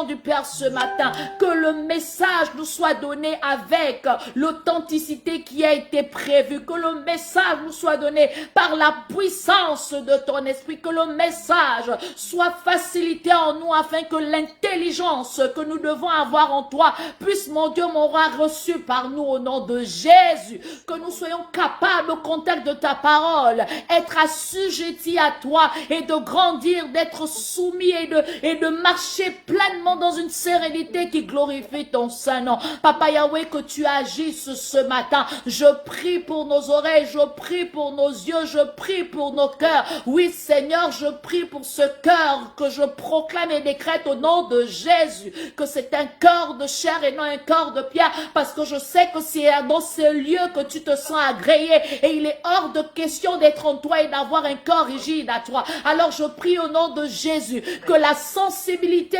du Père ce matin, que le message nous soit donné avec l'authenticité qui a été prévue, que le message nous soit donné par la puissance de ton esprit, que le message soit facilité en nous afin que l'intelligence que nous devons avoir en toi puisse, mon Dieu, mon roi, reçu par nous au nom de Jésus, que nous soyons capables au contact de ta parole, être assujettis à toi et de grandir, d'être soumis et de marcher pleinement dans une sérénité qui glorifie ton Saint-Nom. Papa Yahweh, que tu agisses ce matin. Je prie pour nos oreilles, je prie pour nos yeux, je prie pour nos cœurs. Oui, Seigneur, je prie pour ce cœur que je proclame et décrète au nom de Jésus, que c'est un cœur de chair et non un cœur de pierre, parce que je sais que c'est dans ce lieu que tu te sens agréé et il est hors de question d'être en toi et d'avoir un corps rigide à toi. Alors je prie au nom de Jésus que la sensibilité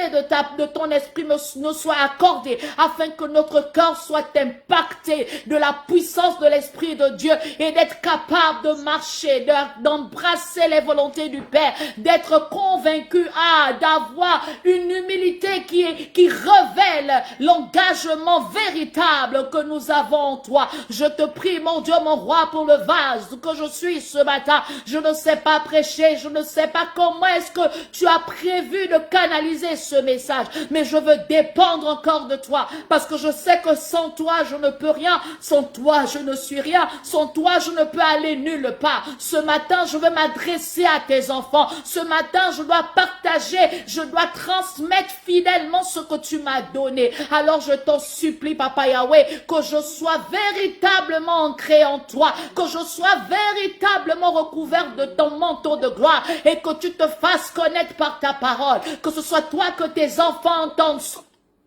de ton esprit nous soit accordée afin que notre cœur soit impacté de la puissance de l'Esprit de Dieu et d'être capable de marcher, d'embrasser les volontés du Père, d'être convaincu, d'avoir une humilité qui révèle l'engagement véritable que nous avons en toi. Je te prie, mon Dieu, mon roi, pour le vase que je suis ce matin. Je ne sais pas prêcher, je ne sais pas comment est-ce que tu as prévu de canaliser ce message, mais je veux dépendre encore de toi, parce que je sais que sans toi, je ne peux rien, sans toi, je ne suis rien, sans toi, je ne peux aller nulle part. Ce matin, je veux m'adresser à tes enfants. Ce matin, je dois partager, je dois transmettre fidèlement ce que tu m'as donné. Alors, je t'en supplie, Papa Yahweh, que je sois véritablement ancré en toi, que je sois véritablement recouvert de ton manteau de gloire et que tu te fasses connaître par ta parole, que ce soit toi que tes enfants entendent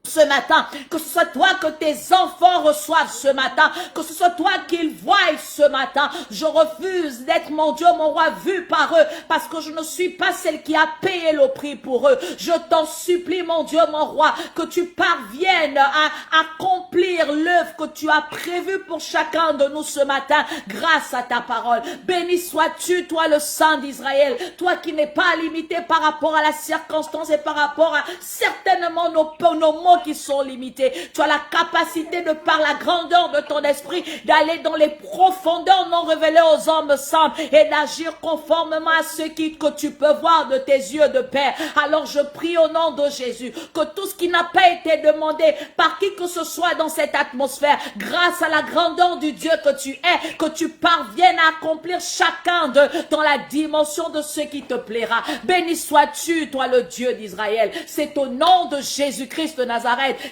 ce matin, que ce soit toi que tes enfants reçoivent ce matin, que ce soit toi qu'ils voient ce matin. Je refuse d'être, mon Dieu, mon roi, vu par eux, parce que je ne suis pas celle qui a payé le prix pour eux. Je t'en supplie, mon Dieu, mon roi, que tu parviennes à accomplir l'œuvre que tu as prévue pour chacun de nous ce matin, grâce à ta parole. Béni sois-tu, toi le Saint d'Israël, toi qui n'es pas limité par rapport à la circonstance et par rapport à certainement nos mots qui sont limités. Tu as la capacité de, par la grandeur de ton esprit, d'aller dans les profondeurs non révélées aux hommes simples et d'agir conformément à ce que tu peux voir de tes yeux de Père. Alors je prie au nom de Jésus que tout ce qui n'a pas été demandé par qui que ce soit dans cette atmosphère, grâce à la grandeur du Dieu que tu es, que tu parviennes à accomplir chacun d'eux dans la dimension de ce qui te plaira. Béni sois-tu, toi le Dieu d'Israël. C'est au nom de Jésus-Christ de Nazareth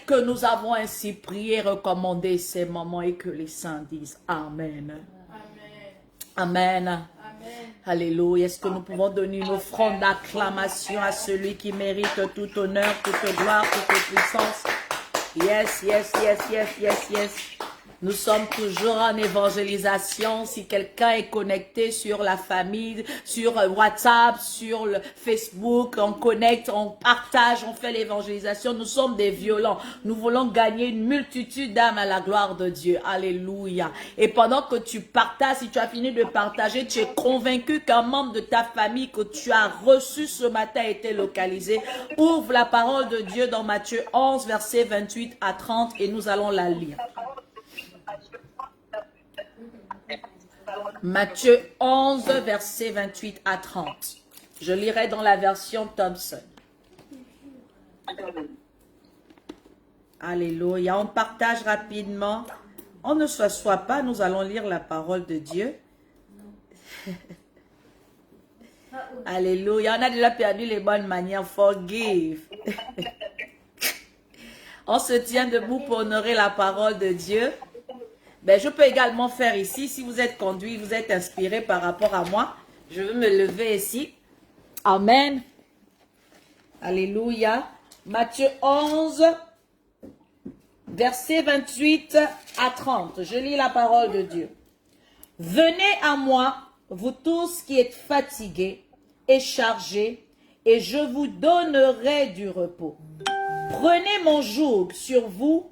que nous avons ainsi prié, recommandé ces moments, et que les saints disent Amen. Amen. Amen. Alléluia. Est-ce que nous pouvons donner une offrande d'acclamation à celui qui mérite tout honneur, toute gloire, toute puissance? Yes, yes, yes, yes, yes, yes. Nous sommes toujours en évangélisation. Si quelqu'un est connecté sur la famille, sur WhatsApp, sur le Facebook, on connecte, on partage, on fait l'évangélisation. Nous sommes des violents. Nous voulons gagner une multitude d'âmes à la gloire de Dieu. Alléluia. Et pendant que tu partages, si tu as fini de partager, tu es convaincu qu'un membre de ta famille que tu as reçu ce matin a été localisé. Ouvre la parole de Dieu dans Matthieu 11, versets 28 à 30 et nous allons la lire. Matthieu 11, versets 28 à 30. Je lirai dans la version Thompson. Alléluia. On partage rapidement. On ne s'assoit pas, nous allons lire la parole de Dieu. Alléluia. On a déjà perdu les bonnes manières. Forgive. On se tient debout pour honorer la parole de Dieu. Ben, je peux également faire ici, si vous êtes conduit, vous êtes inspiré par rapport à moi, je vais me lever ici. Amen. Alléluia. Matthieu 11, versets 28 à 30. Je lis la parole de Dieu. Venez à moi, vous tous qui êtes fatigués et chargés, et je vous donnerai du repos. Prenez mon joug sur vous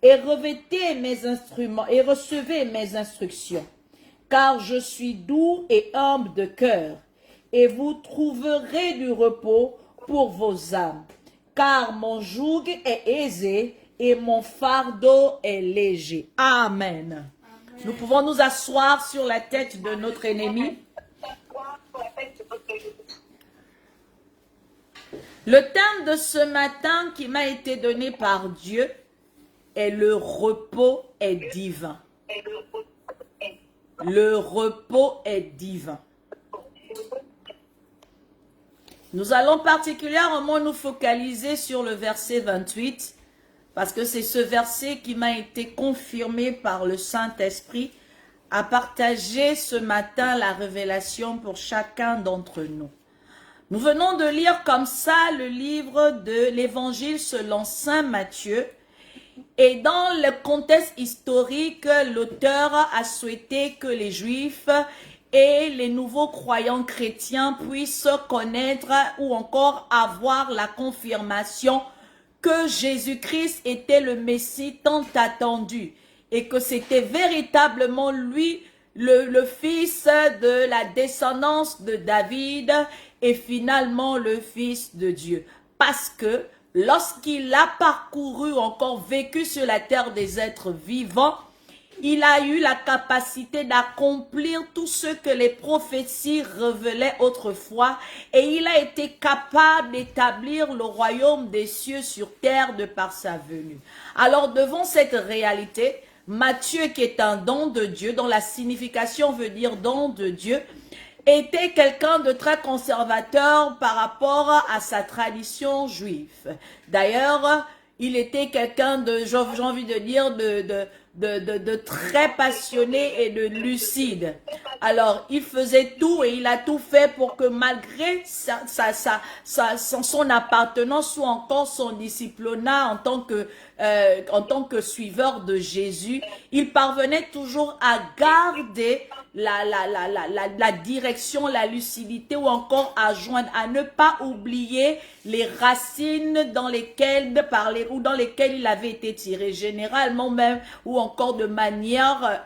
et revêtez mes instruments et recevez mes instructions, car je suis doux et humble de cœur, et vous trouverez du repos pour vos âmes, car mon joug est aisé et mon fardeau est léger. Amen. Nous pouvons nous asseoir sur la tête de notre ennemi. Le thème de ce matin qui m'a été donné par Dieu est le repos est divin. Le repos est divin. Nous allons particulièrement nous focaliser sur le verset 28 parce que c'est ce verset qui m'a été confirmé par le Saint-Esprit à partager ce matin la révélation pour chacun d'entre nous. Nous venons de lire comme ça le livre de l'Évangile selon Saint Matthieu. Et dans le contexte historique, l'auteur a souhaité que les Juifs et les nouveaux croyants chrétiens puissent connaître ou encore avoir la confirmation que Jésus-Christ était le Messie tant attendu et que c'était véritablement lui, le fils de la descendance de David et finalement le fils de Dieu. Parce que lorsqu'il a parcouru, encore vécu sur la terre des êtres vivants, il a eu la capacité d'accomplir tout ce que les prophéties révélaient autrefois et il a été capable d'établir le royaume des cieux sur terre de par sa venue. Alors devant cette réalité, Matthieu, qui est un don de Dieu, dont la signification veut dire don de Dieu, était quelqu'un de très conservateur par rapport à sa tradition juive. D'ailleurs, il était quelqu'un de, j'ai envie de dire, de très passionné et de lucide. Alors, il faisait tout et il a tout fait pour que malgré son appartenance ou encore son disciplinat en tant que suiveur de Jésus, il parvenait toujours à garder la direction, la lucidité ou encore à joindre, à ne pas oublier les racines dans lesquelles il avait été tiré, généralement même ou encore de manière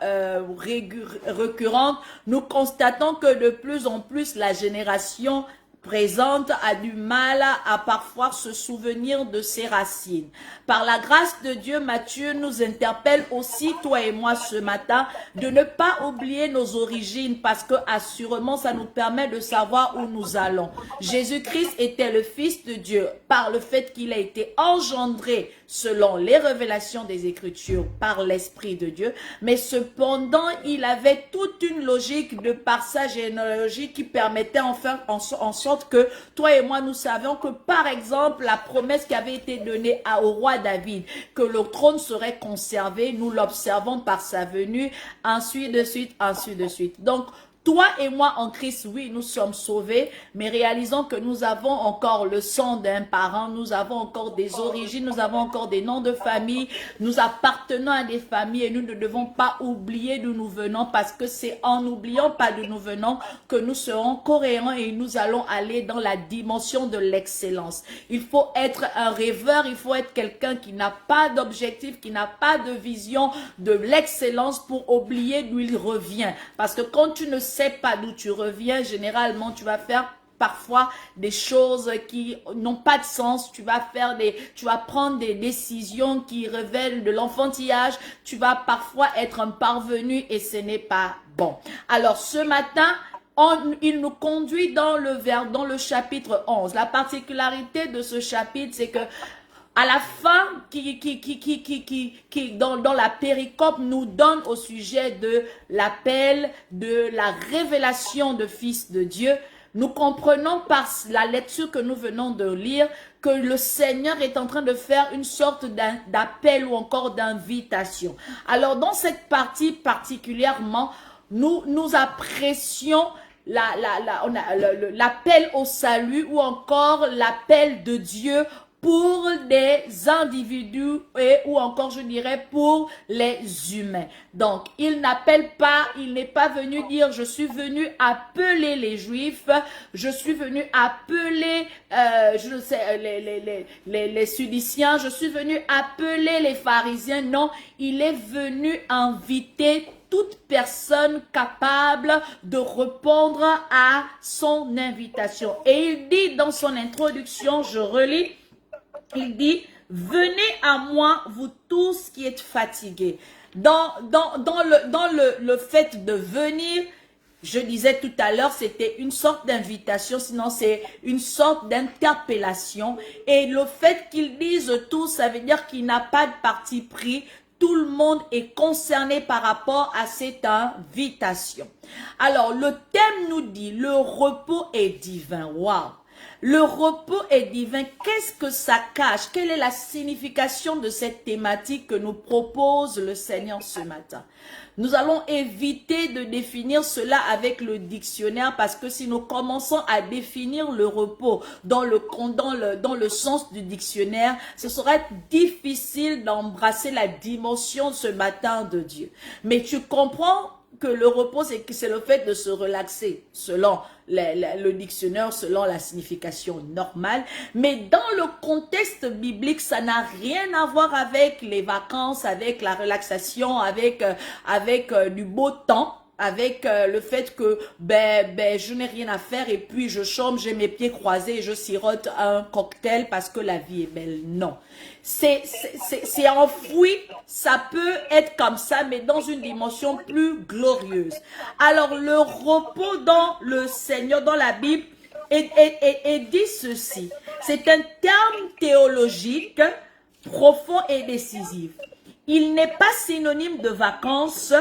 récurrente. Nous constatons que de plus en plus la génération présente a du mal à parfois se souvenir de ses racines. Par la grâce de Dieu, Matthieu nous interpelle aussi, toi et moi ce matin, de ne pas oublier nos origines parce que assurément ça nous permet de savoir où nous allons. Jésus-Christ était le Fils de Dieu par le fait qu'il a été engendré selon les révélations des Écritures par l'Esprit de Dieu, mais cependant il avait toute une logique de par sa généalogie qui permettait enfin en sorte que toi et moi nous savions que par exemple la promesse qui avait été donnée au roi David que le trône serait conservé, nous l'observons par sa venue, ainsi de suite, ainsi de suite. Donc toi et moi en Christ, oui, nous sommes sauvés, mais réalisons que nous avons encore le sang d'un parent, nous avons encore des origines, nous avons encore des noms de famille, nous appartenons à des familles et nous ne devons pas oublier d'où nous venons parce que c'est en n'oubliant pas d'où nous venons que nous serons cohérents et nous allons aller dans la dimension de l'excellence. Il faut être un rêveur, il faut être quelqu'un qui n'a pas d'objectif, qui n'a pas de vision de l'excellence pour oublier d'où il revient. Parce que quand tu ne sais pas d'où tu reviens, généralement tu vas faire parfois des choses qui n'ont pas de sens, tu vas prendre des décisions qui révèlent de l'enfantillage, tu vas parfois être un parvenu et ce n'est pas bon. Alors ce matin, il nous conduit dans le chapitre 11. La particularité de ce chapitre, c'est que à la fin, dans la péricope, nous donne au sujet de l'appel, de la révélation de Fils de Dieu. Nous comprenons par la lecture que nous venons de lire que le Seigneur est en train de faire une sorte d'appel ou encore d'invitation. Alors, dans cette partie particulièrement, nous apprécions l'appel au salut ou encore l'appel de Dieu pour des individus ou encore je dirais pour les humains. Donc il n'appelle pas, il n'est pas venu dire je suis venu appeler les Juifs, je suis venu appeler les Sudiciens, je suis venu appeler les pharisiens. Non, il est venu inviter toute personne capable de répondre à son invitation. Et il dit dans son introduction, je relis: Il dit, venez à moi, vous tous qui êtes fatigués. Dans le fait de venir, je disais tout à l'heure, c'était une sorte d'invitation, sinon c'est une sorte d'interpellation. Et le fait qu'ils disent tout, ça veut dire qu'il n'a pas de parti pris. Tout le monde est concerné par rapport à cette invitation. Alors, le thème nous dit, le repos est divin. Waouh! Le repos est divin. Qu'est-ce que ça cache? Quelle est la signification de cette thématique que nous propose le Seigneur ce matin? Nous allons éviter de définir cela avec le dictionnaire parce que si nous commençons à définir le repos dans le sens du dictionnaire, ce serait difficile d'embrasser la dimension ce matin de Dieu. Mais tu comprends que le repos, c'est le fait de se relaxer, selon le dictionnaire, selon la signification normale. Mais dans le contexte biblique, ça n'a rien à voir avec les vacances, avec la relaxation, avec du beau temps, avec le fait que je n'ai rien à faire et puis je chôme, j'ai mes pieds croisés et je sirote un cocktail parce que la vie est belle. Non. C'est enfoui, ça peut être comme ça, mais dans une dimension plus glorieuse. Alors, le repos dans le Seigneur, dans la Bible, est dit ceci. C'est un terme théologique profond et décisif. Il n'est pas synonyme de vacances,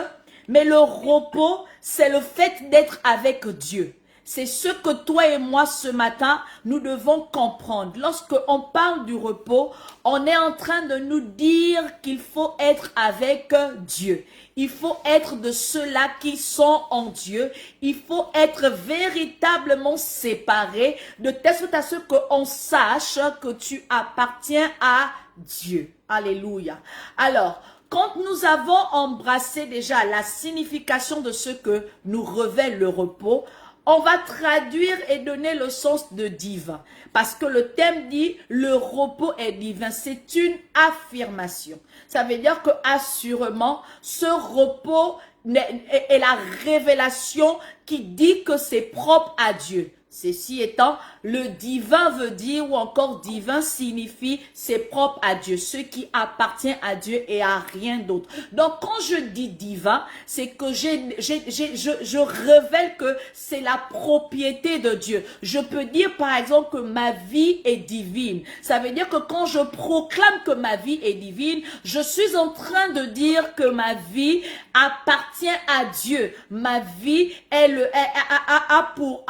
mais le repos, c'est le fait d'être avec Dieu. C'est ce que toi et moi ce matin, nous devons comprendre. Lorsqu'on parle du repos, on est en train de nous dire qu'il faut être avec Dieu. Il faut être de ceux-là qui sont en Dieu. Il faut être véritablement séparés de telle sorte à ce qu'on sache que tu appartiens à Dieu. Alléluia. Alors, quand nous avons embrassé déjà la signification de ce que nous révèle le repos, on va traduire et donner le sens de divin. Parce que le thème dit, le repos est divin. C'est une affirmation. Ça veut dire que assurément, ce repos est la révélation qui dit que c'est propre à Dieu. Ceci étant, le divin veut dire, ou encore divin signifie, c'est propre à Dieu, ce qui appartient à Dieu et à rien d'autre. Donc, quand je dis divin, c'est que je révèle que c'est la propriété de Dieu. Je peux dire, par exemple, que ma vie est divine. Ça veut dire que quand je proclame que ma vie est divine, je suis en train de dire que ma vie appartient à Dieu. Ma vie a pour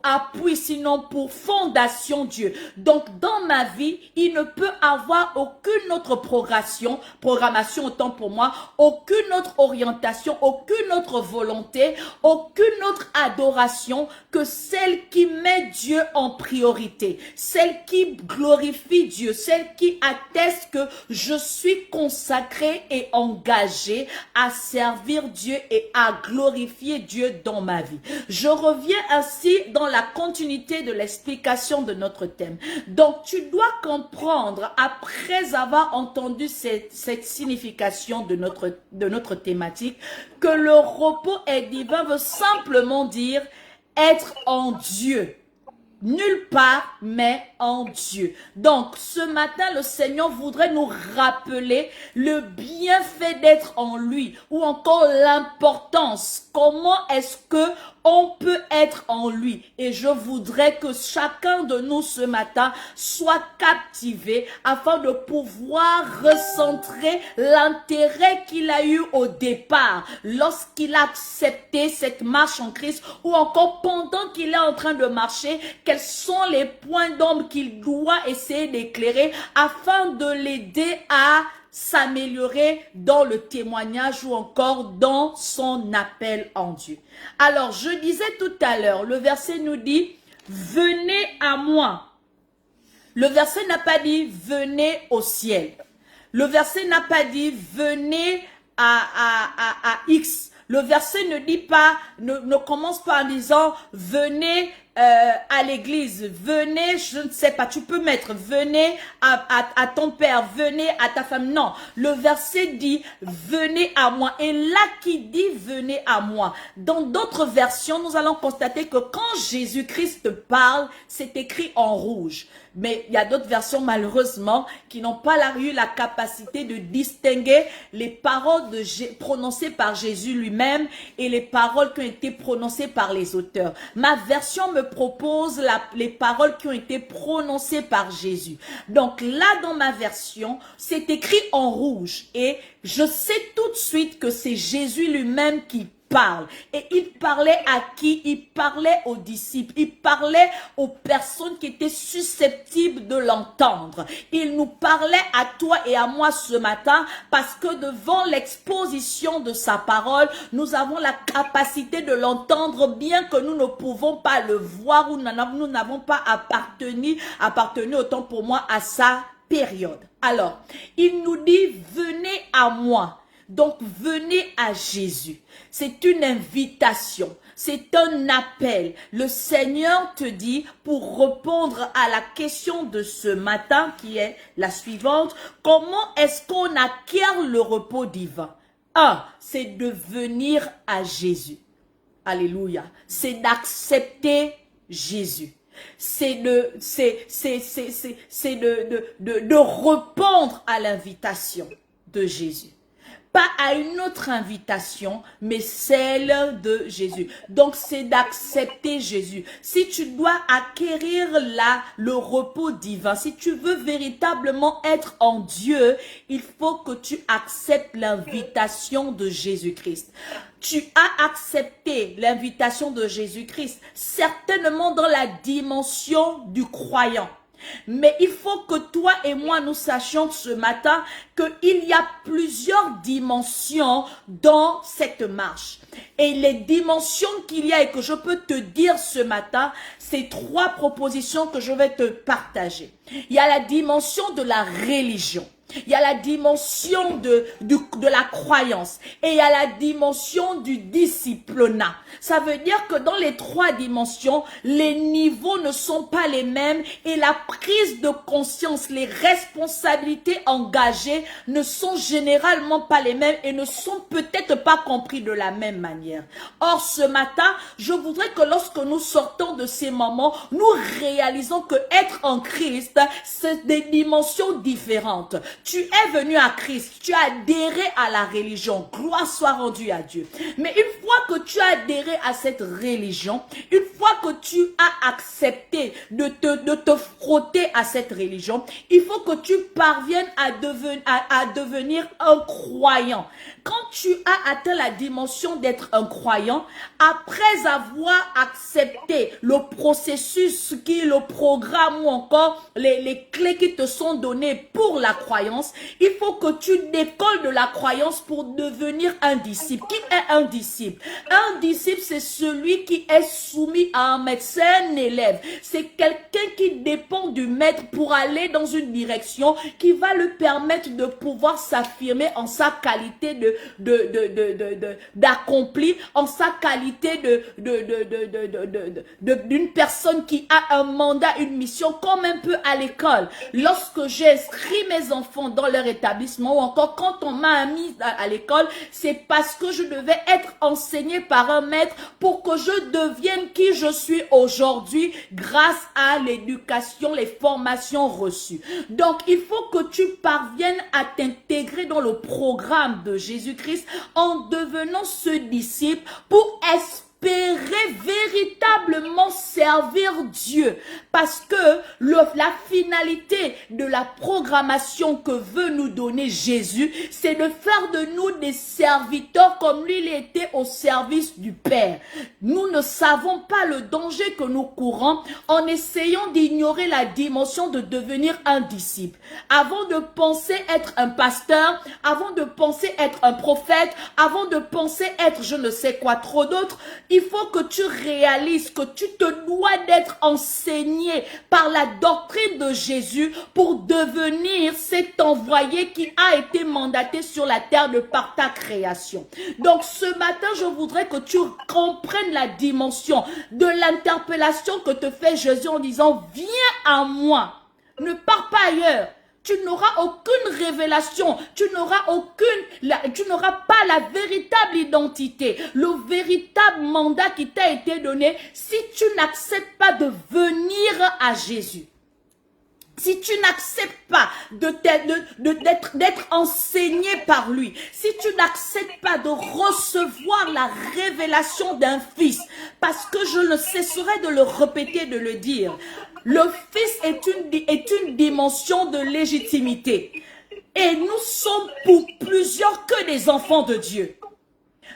appui, sinon pour fondation Dieu. Donc, dans ma vie, il ne peut avoir aucune autre programmation autant pour moi, aucune autre orientation, aucune autre volonté, aucune autre adoration que celle qui met Dieu en priorité, celle qui glorifie Dieu, celle qui atteste que je suis consacré et engagé à servir Dieu et à glorifier Dieu dans ma vie. Je reviens ainsi dans la continuité de l'explication de notre thème. Donc, tu dois comprendre, après avoir entendu cette signification de notre thématique, que le repos est divin veut simplement dire être en Dieu. Nulle part, mais en Dieu. Donc, ce matin, le Seigneur voudrait nous rappeler le bienfait d'être en lui, ou encore l'importance. Comment est-ce que on peut être en lui? Et je voudrais que chacun de nous ce matin soit captivé afin de pouvoir recentrer l'intérêt qu'il a eu au départ, lorsqu'il a accepté cette marche en Christ, ou encore pendant qu'il est en train de marcher, quels sont les points d'ombre qu'il doit essayer d'éclairer afin de l'aider à s'améliorer dans le témoignage ou encore dans son appel en Dieu. Alors, je disais tout à l'heure, le verset nous dit, venez à moi. Le verset n'a pas dit, venez au ciel. Le verset n'a pas dit, venez à X. Le verset ne dit pas, ne commence pas en disant, venez à l'église, venez, je ne sais pas, tu peux mettre, venez à ton père, venez à ta femme. Non, le verset dit, venez à moi. Et là qui dit, venez à moi. Dans d'autres versions, nous allons constater que quand Jésus-Christ parle, c'est écrit en rouge. Mais il y a d'autres versions, malheureusement, qui n'ont pas eu la capacité de distinguer les paroles prononcées par Jésus lui-même et les paroles qui ont été prononcées par les auteurs. Ma version me propose les paroles qui ont été prononcées par Jésus. Donc là, dans ma version, c'est écrit en rouge. Et je sais tout de suite que c'est Jésus lui-même qui parle. Et il parlait à qui? Il parlait aux disciples. Il parlait aux personnes qui étaient susceptibles de l'entendre. Il nous parlait à toi et à moi ce matin parce que devant l'exposition de sa parole, nous avons la capacité de l'entendre bien que nous ne pouvons pas le voir ou nous n'avons pas appartenu autant pour moi à sa période. Alors, il nous dit, venez à moi. Donc, venez à Jésus. C'est une invitation. C'est un appel. Le Seigneur te dit, pour répondre à la question de ce matin, qui est la suivante, comment est-ce qu'on acquiert le repos divin? C'est de venir à Jésus. Alléluia. C'est d'accepter Jésus. C'est de répondre à l'invitation de Jésus. Pas à une autre invitation, mais celle de Jésus. Donc, c'est d'accepter Jésus. Si tu dois acquérir le repos divin, si tu veux véritablement être en Dieu, il faut que tu acceptes l'invitation de Jésus-Christ. Tu as accepté l'invitation de Jésus-Christ, certainement dans la dimension du croyant. Mais il faut que toi et moi nous sachions ce matin qu'il y a plusieurs dimensions dans cette marche. Et les dimensions qu'il y a et que je peux te dire ce matin, c'est 3 propositions que je vais te partager. Il y a la dimension de la religion. Il y a la dimension de la croyance et il y a la dimension du disciplina. Ça veut dire que dans les 3 dimensions, les niveaux ne sont pas les mêmes et la prise de conscience, les responsabilités engagées ne sont généralement pas les mêmes et ne sont peut-être pas compris de la même manière. Or, ce matin, je voudrais que lorsque nous sortons de ces moments, nous réalisons que être en Christ, c'est des dimensions différentes. Tu es venu à Christ, tu as adhéré à la religion, gloire soit rendue à Dieu. Mais une fois que tu as adhéré à cette religion, une fois que tu as accepté de te frotter à cette religion, il faut que tu parviennes à devenir un croyant. Quand tu as atteint la dimension d'être un croyant, après avoir accepté le processus le programme ou encore les clés qui te sont données pour la croyance, il faut que tu décolles de la croyance pour devenir un disciple. Qui est un disciple? Un disciple, c'est celui qui est soumis à un maître. C'est un élève. C'est quelqu'un qui dépend du maître pour aller dans une direction qui va lui permettre de pouvoir s'affirmer en sa qualité d'accompli, en sa qualité d'une personne qui a un mandat, une mission, comme un peu à l'école. Lorsque j'ai inscrit mes enfants dans leur établissement ou encore quand on m'a mis à l'école, c'est parce que je devais être enseigné par un maître pour que je devienne qui je suis aujourd'hui grâce à l'éducation, les formations reçues. Donc, il faut que tu parviennes à t'intégrer dans le programme de Jésus-Christ en devenant ce disciple pour espérer véritablement servir Dieu, parce que la finalité de la programmation que veut nous donner Jésus, c'est de faire de nous des serviteurs comme lui il était au service du Père. Nous ne savons pas le danger que nous courons en essayant d'ignorer la dimension de devenir un disciple. Avant de penser être un pasteur, avant de penser être un prophète, avant de penser être je ne sais quoi trop d'autre, il faut que tu réalises que tu te doit d'être enseigné par la doctrine de Jésus pour devenir cet envoyé qui a été mandaté sur la terre de par ta création. Donc ce matin, je voudrais que tu comprennes la dimension de l'interpellation que te fait Jésus en disant, viens à moi, ne pars pas ailleurs. Tu n'auras aucune révélation, tu n'auras pas la véritable identité, le véritable mandat qui t'a été donné si tu n'acceptes pas de venir à Jésus. Si tu n'acceptes pas d'être enseigné par lui, si tu n'acceptes pas de recevoir la révélation d'un fils, parce que je ne cesserai de le répéter, de le dire, le fils est une dimension de légitimité. Et nous sommes pour plusieurs que des enfants de Dieu.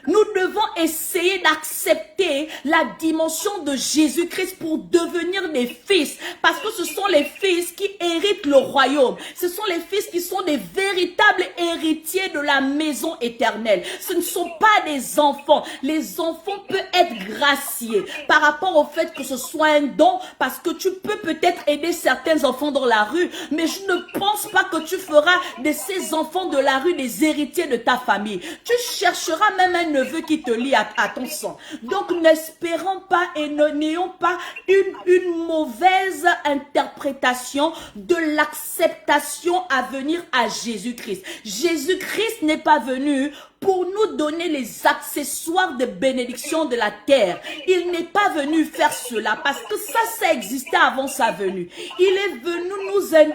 Nous devons essayer d'accepter la dimension de Jésus-Christ pour devenir des fils. Parce que ce sont les fils qui héritent le royaume. Ce sont les fils qui sont des véritables héritiers de la maison éternelle. Ce ne sont pas des enfants. Les enfants peuvent être graciés par rapport au fait que ce soit un don. Parce que tu peux peut-être aider certains enfants dans la rue. Mais je ne pense pas que tu feras de ces enfants de la rue des héritiers de ta famille. Tu chercheras même un neveu qui te lie à ton sang. Donc n'espérons pas et n'ayons pas une mauvaise interprétation de l'acceptation à venir à Jésus-Christ. Jésus-Christ n'est pas venu pour nous donner les accessoires de bénédiction de la terre. Il n'est pas venu faire cela parce que ça existait avant sa venue. Il est venu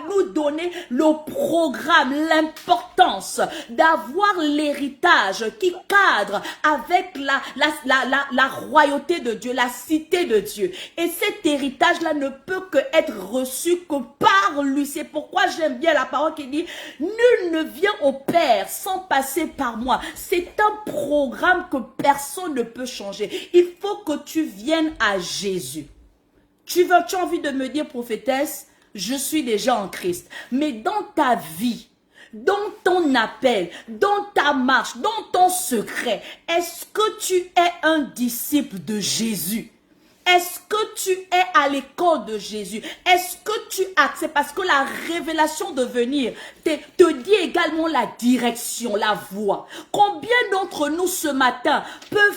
nous donner le programme, l'importance d'avoir l'héritage qui cadre avec la royauté de Dieu, la cité de Dieu. Et cet héritage-là ne peut que être reçu que par lui. C'est pourquoi j'aime bien la parole qui dit « Nul ne vient au Père sans passer par moi ». C'est un programme que personne ne peut changer. Il faut que tu viennes à Jésus. Tu as envie de me dire, prophétesse, je suis déjà en Christ. Mais dans ta vie, dans ton appel, dans ta marche, dans ton secret, est-ce que tu es un disciple de Jésus? Est-ce que tu es à l'école de Jésus? Est-ce que tu acceptes? Parce que la révélation de venir te dit également la direction, la voie. Combien d'entre nous ce matin peuvent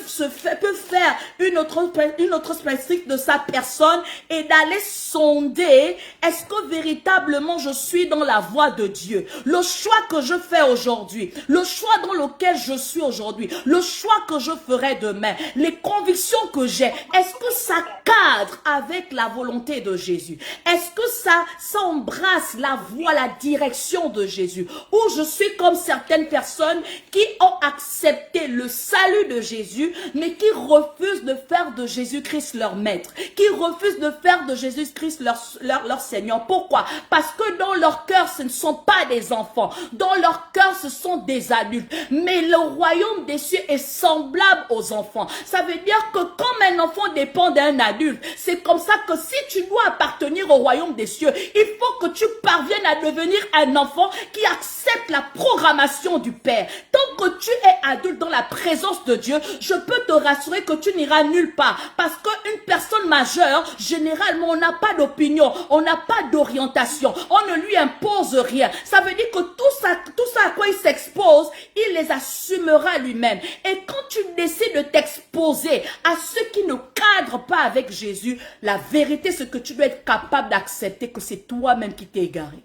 faire une autre spécifique de sa personne et d'aller sonder, est-ce que véritablement je suis dans la voie de Dieu? Le choix que je fais aujourd'hui, le choix dans lequel je suis aujourd'hui, le choix que je ferai demain, les convictions que j'ai, est-ce que ça cadre avec la volonté de Jésus? Est-ce que ça embrasse la voie, la direction de Jésus? Ou je suis comme certaines personnes qui ont accepté le salut de Jésus, mais qui refusent de faire de Jésus-Christ leur maître, qui refusent de faire de Jésus-Christ leur Seigneur. Pourquoi? Parce que dans leur cœur, ce ne sont pas des enfants. Dans leur cœur, ce sont des adultes. Mais le royaume des cieux est semblable aux enfants. Ça veut dire que comme un enfant dépend d'un adulte, c'est comme ça que si tu dois appartenir au royaume des cieux, il faut que tu parviennes à devenir un enfant qui accepte la programmation du Père. Tant que tu es adulte dans la présence de Dieu, je peux te rassurer que tu n'iras nulle part. Parce qu'une personne majeure, généralement, on n'a pas d'opinion, on n'a pas d'orientation, on ne lui impose rien. Ça veut dire que tout ça à quoi il s'expose, il les assumera lui-même. Et quand tu décides de t'exposer à ceux qui ne cadrent pas avec Jésus, la vérité, c'est que tu dois être capable d'accepter que c'est toi-même qui t'es égaré.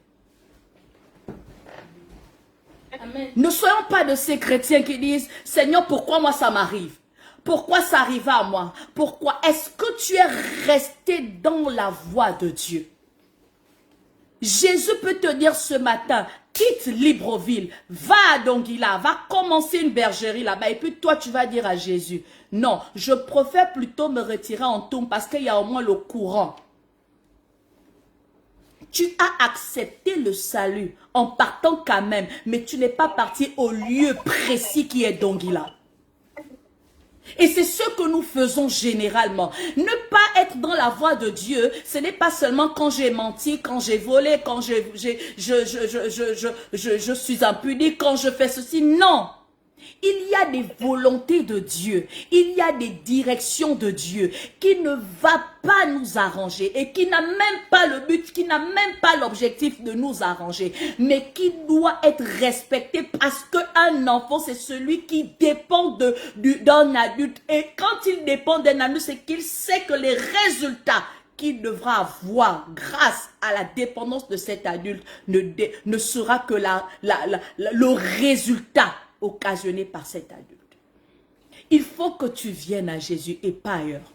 Amen. Ne soyons pas de ces chrétiens qui disent, Seigneur, pourquoi moi ça m'arrive? Pourquoi ça arrive à moi? Pourquoi? Est-ce que tu es resté dans la voie de Dieu? Jésus peut te dire ce matin, quitte Libreville, va à Donguila, va commencer une bergerie là-bas. Et puis toi, tu vas dire à Jésus, non, je préfère plutôt me retirer en tombe parce qu'il y a au moins le courant. Tu as accepté le salut en partant quand même, mais tu n'es pas parti au lieu précis qui est Donguila. Et c'est ce que nous faisons généralement. Ne pas être dans la voie de Dieu, ce n'est pas seulement quand j'ai menti, quand j'ai volé, quand je suis impudique, quand je fais ceci. Non. Il y a des volontés de Dieu, il y a des directions de Dieu qui ne va pas nous arranger et qui n'a même pas le but, qui n'a même pas l'objectif de nous arranger, mais qui doit être respecté parce qu'un enfant, c'est celui qui dépend d'un adulte. Et quand il dépend d'un adulte, c'est qu'il sait que les résultats qu'il devra avoir grâce à la dépendance de cet adulte ne sera que le résultat occasionné par cet adulte. Il faut que tu viennes à Jésus et pas ailleurs.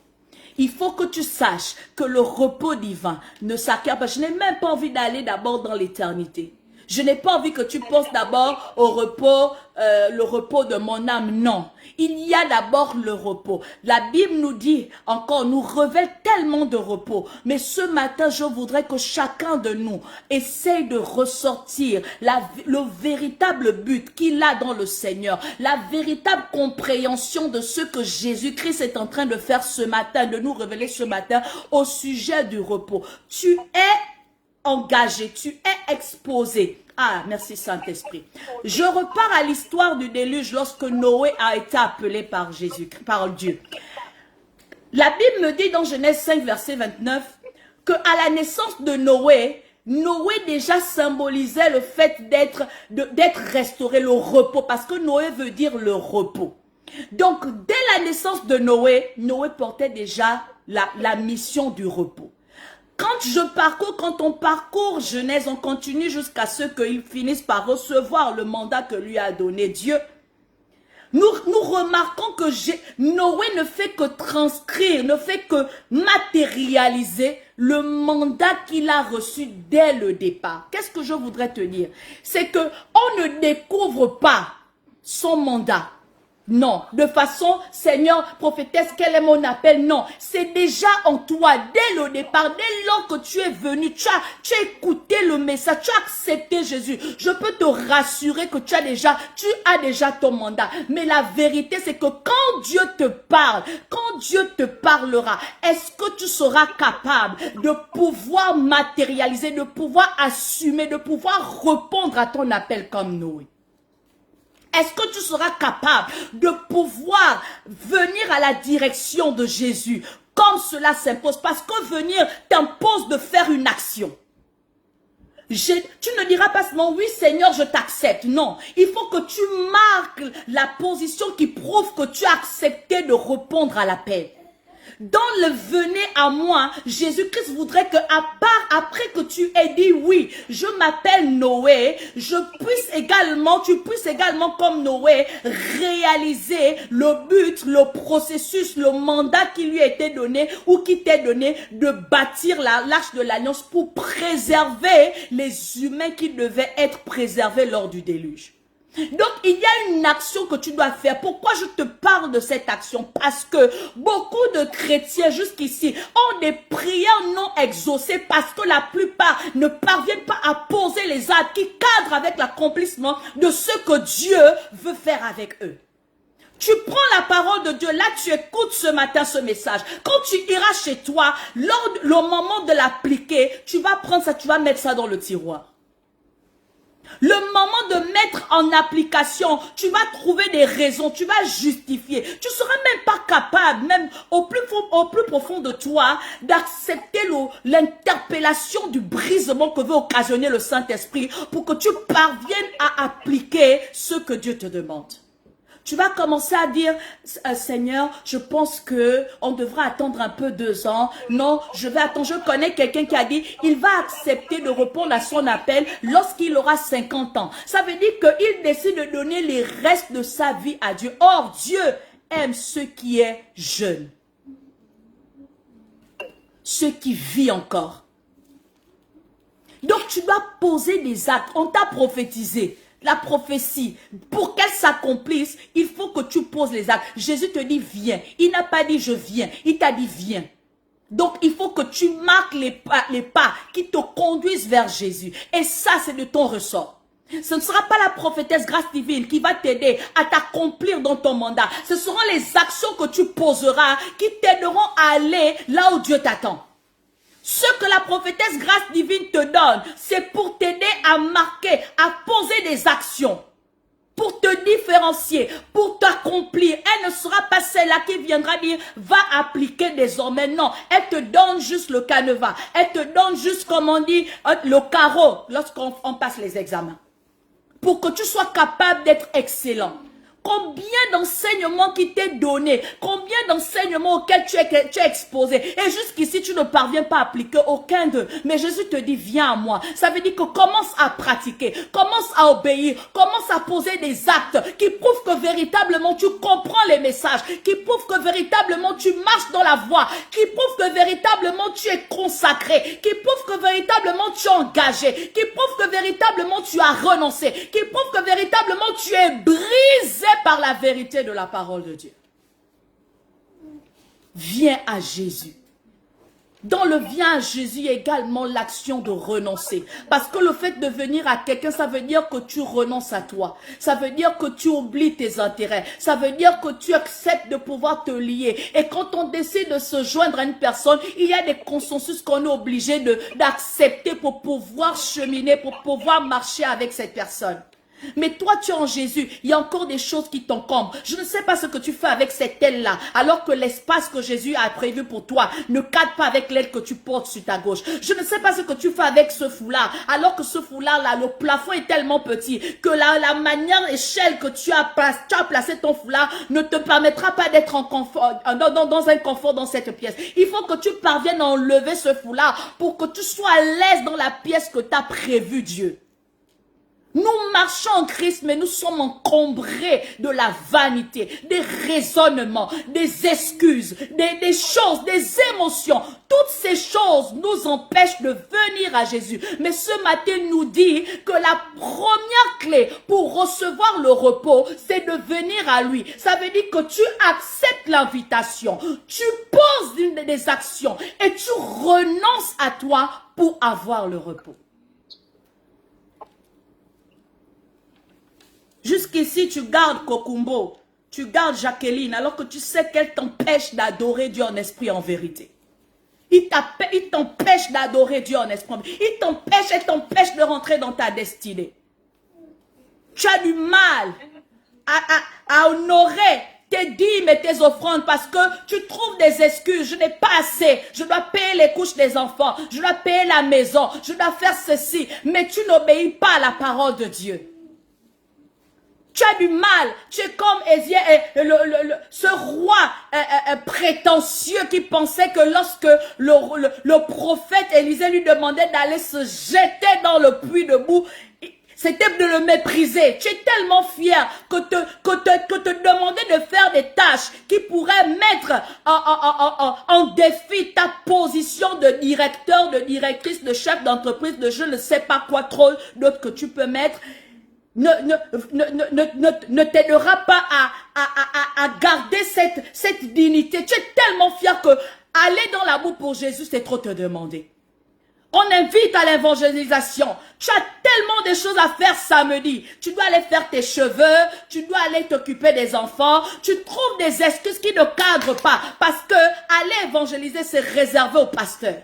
Il faut que tu saches que le repos divin ne s'acquiert pas. Je n'ai même pas envie d'aller d'abord dans l'éternité. Je n'ai pas envie que tu penses d'abord au repos, le repos de mon âme. Non, il y a d'abord le repos. La Bible nous dit encore, nous révèle tellement de repos. Mais ce matin, je voudrais que chacun de nous essaye de ressortir le véritable but qu'il a dans le Seigneur. La véritable compréhension de ce que Jésus-Christ est en train de faire ce matin, de nous révéler ce matin au sujet du repos. Tu es engagé, tu es exposé. Ah, merci Saint-Esprit. Je repars à l'histoire du déluge lorsque Noé a été appelé par Jésus, par Dieu. La Bible me dit dans Genèse 5, verset 29, que à la naissance de Noé, Noé déjà symbolisait le fait d'être restauré, le repos, parce que Noé veut dire le repos. Donc, dès la naissance de Noé, Noé portait déjà la mission du repos. Quand on parcourt Genèse, on continue jusqu'à ce qu'ils finissent par recevoir le mandat que lui a donné Dieu. Nous remarquons que Noé ne fait que transcrire, ne fait que matérialiser le mandat qu'il a reçu dès le départ. Qu'est-ce que je voudrais te dire? C'est que on ne découvre pas son mandat. Non, de façon, Seigneur, prophétesse, quel est mon appel? Non, c'est déjà en toi, dès le départ, dès lors que tu es venu, tu as écouté le message, tu as accepté Jésus. Je peux te rassurer que tu as déjà ton mandat. Mais la vérité, c'est que quand Dieu te parle, quand Dieu te parlera, est-ce que tu seras capable de pouvoir matérialiser, de pouvoir assumer, de pouvoir répondre à ton appel comme Noé? Est-ce que tu seras capable de pouvoir venir à la direction de Jésus comme cela s'impose? Parce que venir t'impose de faire une action. Tu ne diras pas seulement oui Seigneur je t'accepte. Non, il faut que tu marques la position qui prouve que tu as accepté de répondre à l'appel. Dans le venez à moi, Jésus-Christ voudrait que après que tu aies dit oui, je m'appelle Noé, tu puisses également comme Noé réaliser le but, le processus, le mandat qui lui a été donné ou qui t'est donné de bâtir l'arche de l'alliance pour préserver les humains qui devaient être préservés lors du déluge. Donc, il y a une action que tu dois faire. Pourquoi je te parle de cette action? Parce que beaucoup de chrétiens jusqu'ici ont des prières non exaucées parce que la plupart ne parviennent pas à poser les actes qui cadrent avec l'accomplissement de ce que Dieu veut faire avec eux. Tu prends la parole de Dieu, là tu écoutes ce matin ce message. Quand tu iras chez toi, lors le moment de l'appliquer, tu vas prendre ça, tu vas mettre ça dans le tiroir. Le moment de mettre en application, tu vas trouver des raisons, tu vas justifier. Tu ne seras même pas capable, même au plus profond de toi, d'accepter l'interpellation du brisement que veut occasionner le Saint-Esprit pour que tu parviennes à appliquer ce que Dieu te demande. Tu vas commencer à dire, Seigneur, je pense que on devra attendre un peu 2 ans. Non, je vais attendre. Je connais quelqu'un qui a dit, il va accepter de répondre à son appel lorsqu'il aura 50 ans. Ça veut dire qu'il décide de donner les restes de sa vie à Dieu. Or, Dieu aime ceux qui est jeune. Ceux qui vivent encore. Donc, tu dois poser des actes. On t'a prophétisé. La prophétie, pour qu'elle s'accomplisse, il faut que tu poses les actes. Jésus te dit viens. Il n'a pas dit je viens. Il t'a dit viens. Donc il faut que tu marques les pas qui te conduisent vers Jésus. Et ça c'est de ton ressort. Ce ne sera pas la prophétesse grâce divine qui va t'aider à t'accomplir dans ton mandat. Ce seront les actions que tu poseras qui t'aideront à aller là où Dieu t'attend. Ce que la prophétesse grâce divine te donne, c'est pour t'aider à marquer, à poser des actions. pour te différencier, pour t'accomplir. Elle ne sera pas celle-là qui viendra dire, va appliquer désormais. Non, elle te donne juste le canevas. Elle te donne juste, comme on dit, le carreau lorsqu'on passe les examens. Pour que tu sois capable d'être excellent. Combien d'enseignements qui t'est donné, combien d'enseignements auxquels tu es exposé, et jusqu'ici tu ne parviens pas à appliquer aucun d'eux. Mais Jésus te dit, viens à moi. Ça veut dire que commence à pratiquer, commence à obéir, commence à poser des actes qui prouvent que véritablement tu comprends les messages, qui prouvent que véritablement tu marches dans la voie, qui prouvent que véritablement tu es consacré, qui prouvent que véritablement tu es engagé, qui prouvent que véritablement tu as renoncé, qui prouvent que véritablement tu es brisé par la vérité de la parole de Dieu. Viens à Jésus. Dans le viens à Jésus, il y a également l'action de renoncer. Parce que le fait de venir à quelqu'un, ça veut dire que tu renonces à toi. Ça veut dire que tu oublies tes intérêts. Ça veut dire que tu acceptes de pouvoir te lier. Et quand on décide de se joindre à une personne, il y a des consensus qu'on est obligé d'accepter pour pouvoir cheminer, pour pouvoir marcher avec cette personne. Mais toi, tu es en Jésus, il y a encore des choses qui t'encombrent. Je ne sais pas ce que tu fais avec cette aile-là, alors que l'espace que Jésus a prévu pour toi ne cadre pas avec l'aile que tu portes sur ta gauche. Je ne sais pas ce que tu fais avec ce foulard, alors que ce foulard-là, le plafond est tellement petit que la manière échelle que tu as placé ton foulard ne te permettra pas d'être en confort, dans un confort dans cette pièce. Il faut que tu parviennes à enlever ce foulard pour que tu sois à l'aise dans la pièce que tu as prévue, Dieu. Nous marchons en Christ, mais nous sommes encombrés de la vanité, des raisonnements, des excuses, des choses, des émotions. Toutes ces choses nous empêchent de venir à Jésus. Mais ce matin nous dit que la première clé pour recevoir le repos, c'est de venir à lui. Ça veut dire que tu acceptes l'invitation, tu poses des actions et tu renonces à toi pour avoir le repos. Jusqu'ici, tu gardes Kokumbo, tu gardes Jacqueline, alors que tu sais qu'elle t'empêche d'adorer Dieu en esprit en vérité. Il t'empêche d'adorer Dieu en esprit. Elle t'empêche de rentrer dans ta destinée. Tu as du mal à honorer tes dîmes et tes offrandes parce que tu trouves des excuses. Je n'ai pas assez. Je dois payer les couches des enfants. Je dois payer la maison. Je dois faire ceci. Mais tu n'obéis pas à la parole de Dieu. Tu as du mal, tu es comme ce roi prétentieux qui pensait que lorsque le prophète Élisée lui demandait d'aller se jeter dans le puits de boue, c'était de le mépriser. Tu es tellement fier que te demander de faire des tâches qui pourraient mettre en défi ta position de directeur, de directrice, de chef d'entreprise, de je ne sais pas quoi trop d'autres que tu peux mettre. Ne t'aidera pas à garder cette dignité. Tu es tellement fier que aller dans la boue pour Jésus, c'est trop te demander. On invite à l'évangélisation. Tu as tellement de choses à faire samedi. Tu dois aller faire tes cheveux, tu dois aller t'occuper des enfants. Tu trouves des excuses qui ne cadrent pas. Parce que aller évangéliser, c'est réservé au pasteur.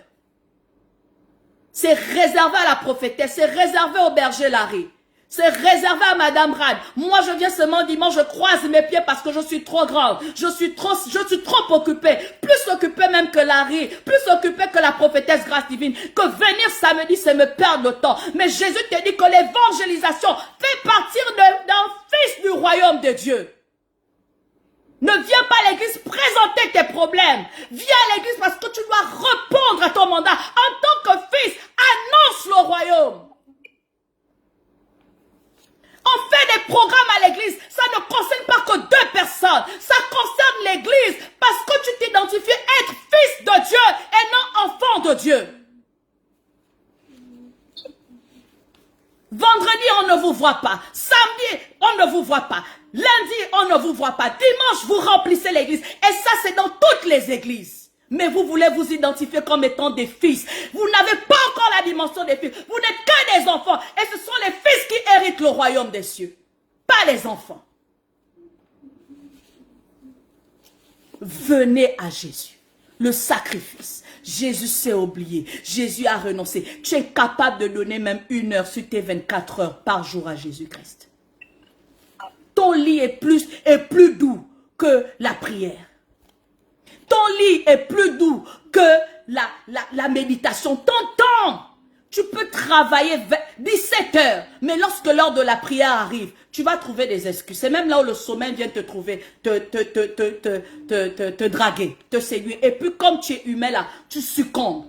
C'est réservé à la prophétesse, c'est réservé au berger Larry. C'est réservé à Madame Rad. Moi, je viens seulement dimanche, je croise mes pieds parce que je suis trop grande. Je suis trop occupée. Plus occupée même que Larry. Plus occupée que la prophétesse grâce divine. Que venir samedi, c'est me perdre le temps. Mais Jésus te dit que l'évangélisation fait partir d'un fils du royaume de Dieu. Ne viens pas à l'église présenter tes problèmes. Viens à l'église parce que tu dois répondre à ton mandat. En tant que fils, annonce le royaume. On fait des programmes à l'église, ça ne concerne pas que 2 personnes, ça concerne l'église parce que tu t'identifies être fils de Dieu et non enfant de Dieu. Vendredi, on ne vous voit pas. Samedi, on ne vous voit pas. Lundi, on ne vous voit pas. Dimanche, vous remplissez l'église. Et ça, c'est dans toutes les églises. Mais vous voulez vous identifier comme étant des fils. Vous n'avez pas encore la dimension des fils. Vous n'êtes que des enfants. Et ce sont les fils qui héritent le royaume des cieux. Pas les enfants. Venez à Jésus. Le sacrifice. Jésus s'est oublié. Jésus a renoncé. Tu es capable de donner même 1 heure sur tes 24 heures par jour à Jésus-Christ. ton lit est plus doux que la prière. Ton lit est plus doux que la méditation. Ton temps, tu peux travailler 17 heures, mais lorsque l'heure de la prière arrive, tu vas trouver des excuses. C'est même là où le sommeil vient te trouver, te draguer, te séduire. Et puis comme tu es humain là, tu succombes.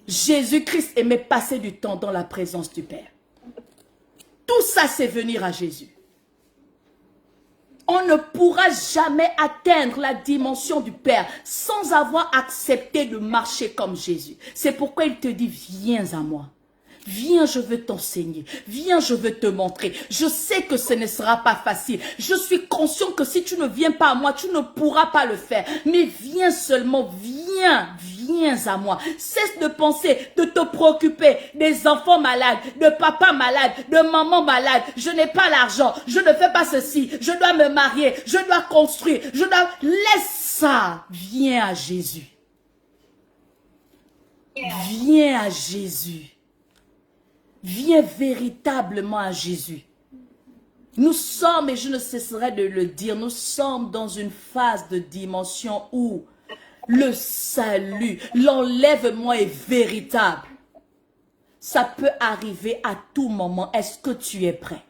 Jésus-Christ aimait passer du temps dans la présence du Père. Tout ça, c'est venir à Jésus. On ne pourra jamais atteindre la dimension du Père sans avoir accepté de marcher comme Jésus. C'est pourquoi il te dit, viens à moi. Viens, je veux t'enseigner. Viens, je veux te montrer. Je sais que ce ne sera pas facile. Je suis conscient que si tu ne viens pas à moi, tu ne pourras pas le faire. Mais viens seulement, viens à moi. Cesse de penser, de te préoccuper des enfants malades, de papa malade, de maman malade. Je n'ai pas l'argent, je ne fais pas ceci, je dois me marier, je dois construire, Laisse ça. Viens à Jésus. Viens à Jésus. Viens véritablement à Jésus. Nous sommes, et je ne cesserai de le dire, nous sommes dans une phase de dimension où le salut, l'enlèvement est véritable. Ça peut arriver à tout moment. Est-ce que tu es prêt?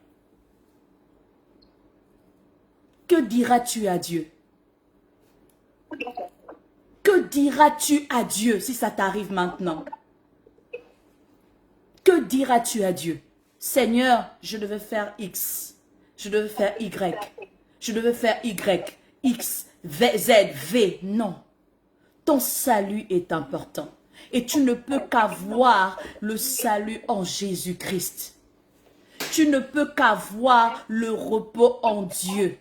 Que diras-tu à Dieu? Que diras-tu à Dieu si ça t'arrive maintenant? Que diras-tu à Dieu? Seigneur, je devais faire X. Je devais faire Y. Je devais faire Y. X, Z, V. Non. Ton salut est important. Et tu ne peux qu'avoir le salut en Jésus-Christ. Tu ne peux qu'avoir le repos en Dieu.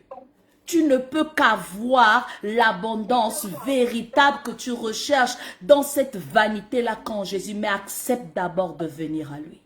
Tu ne peux qu'avoir l'abondance véritable que tu recherches dans cette vanité-là qu'en Jésus. Mais accepte d'abord de venir à lui.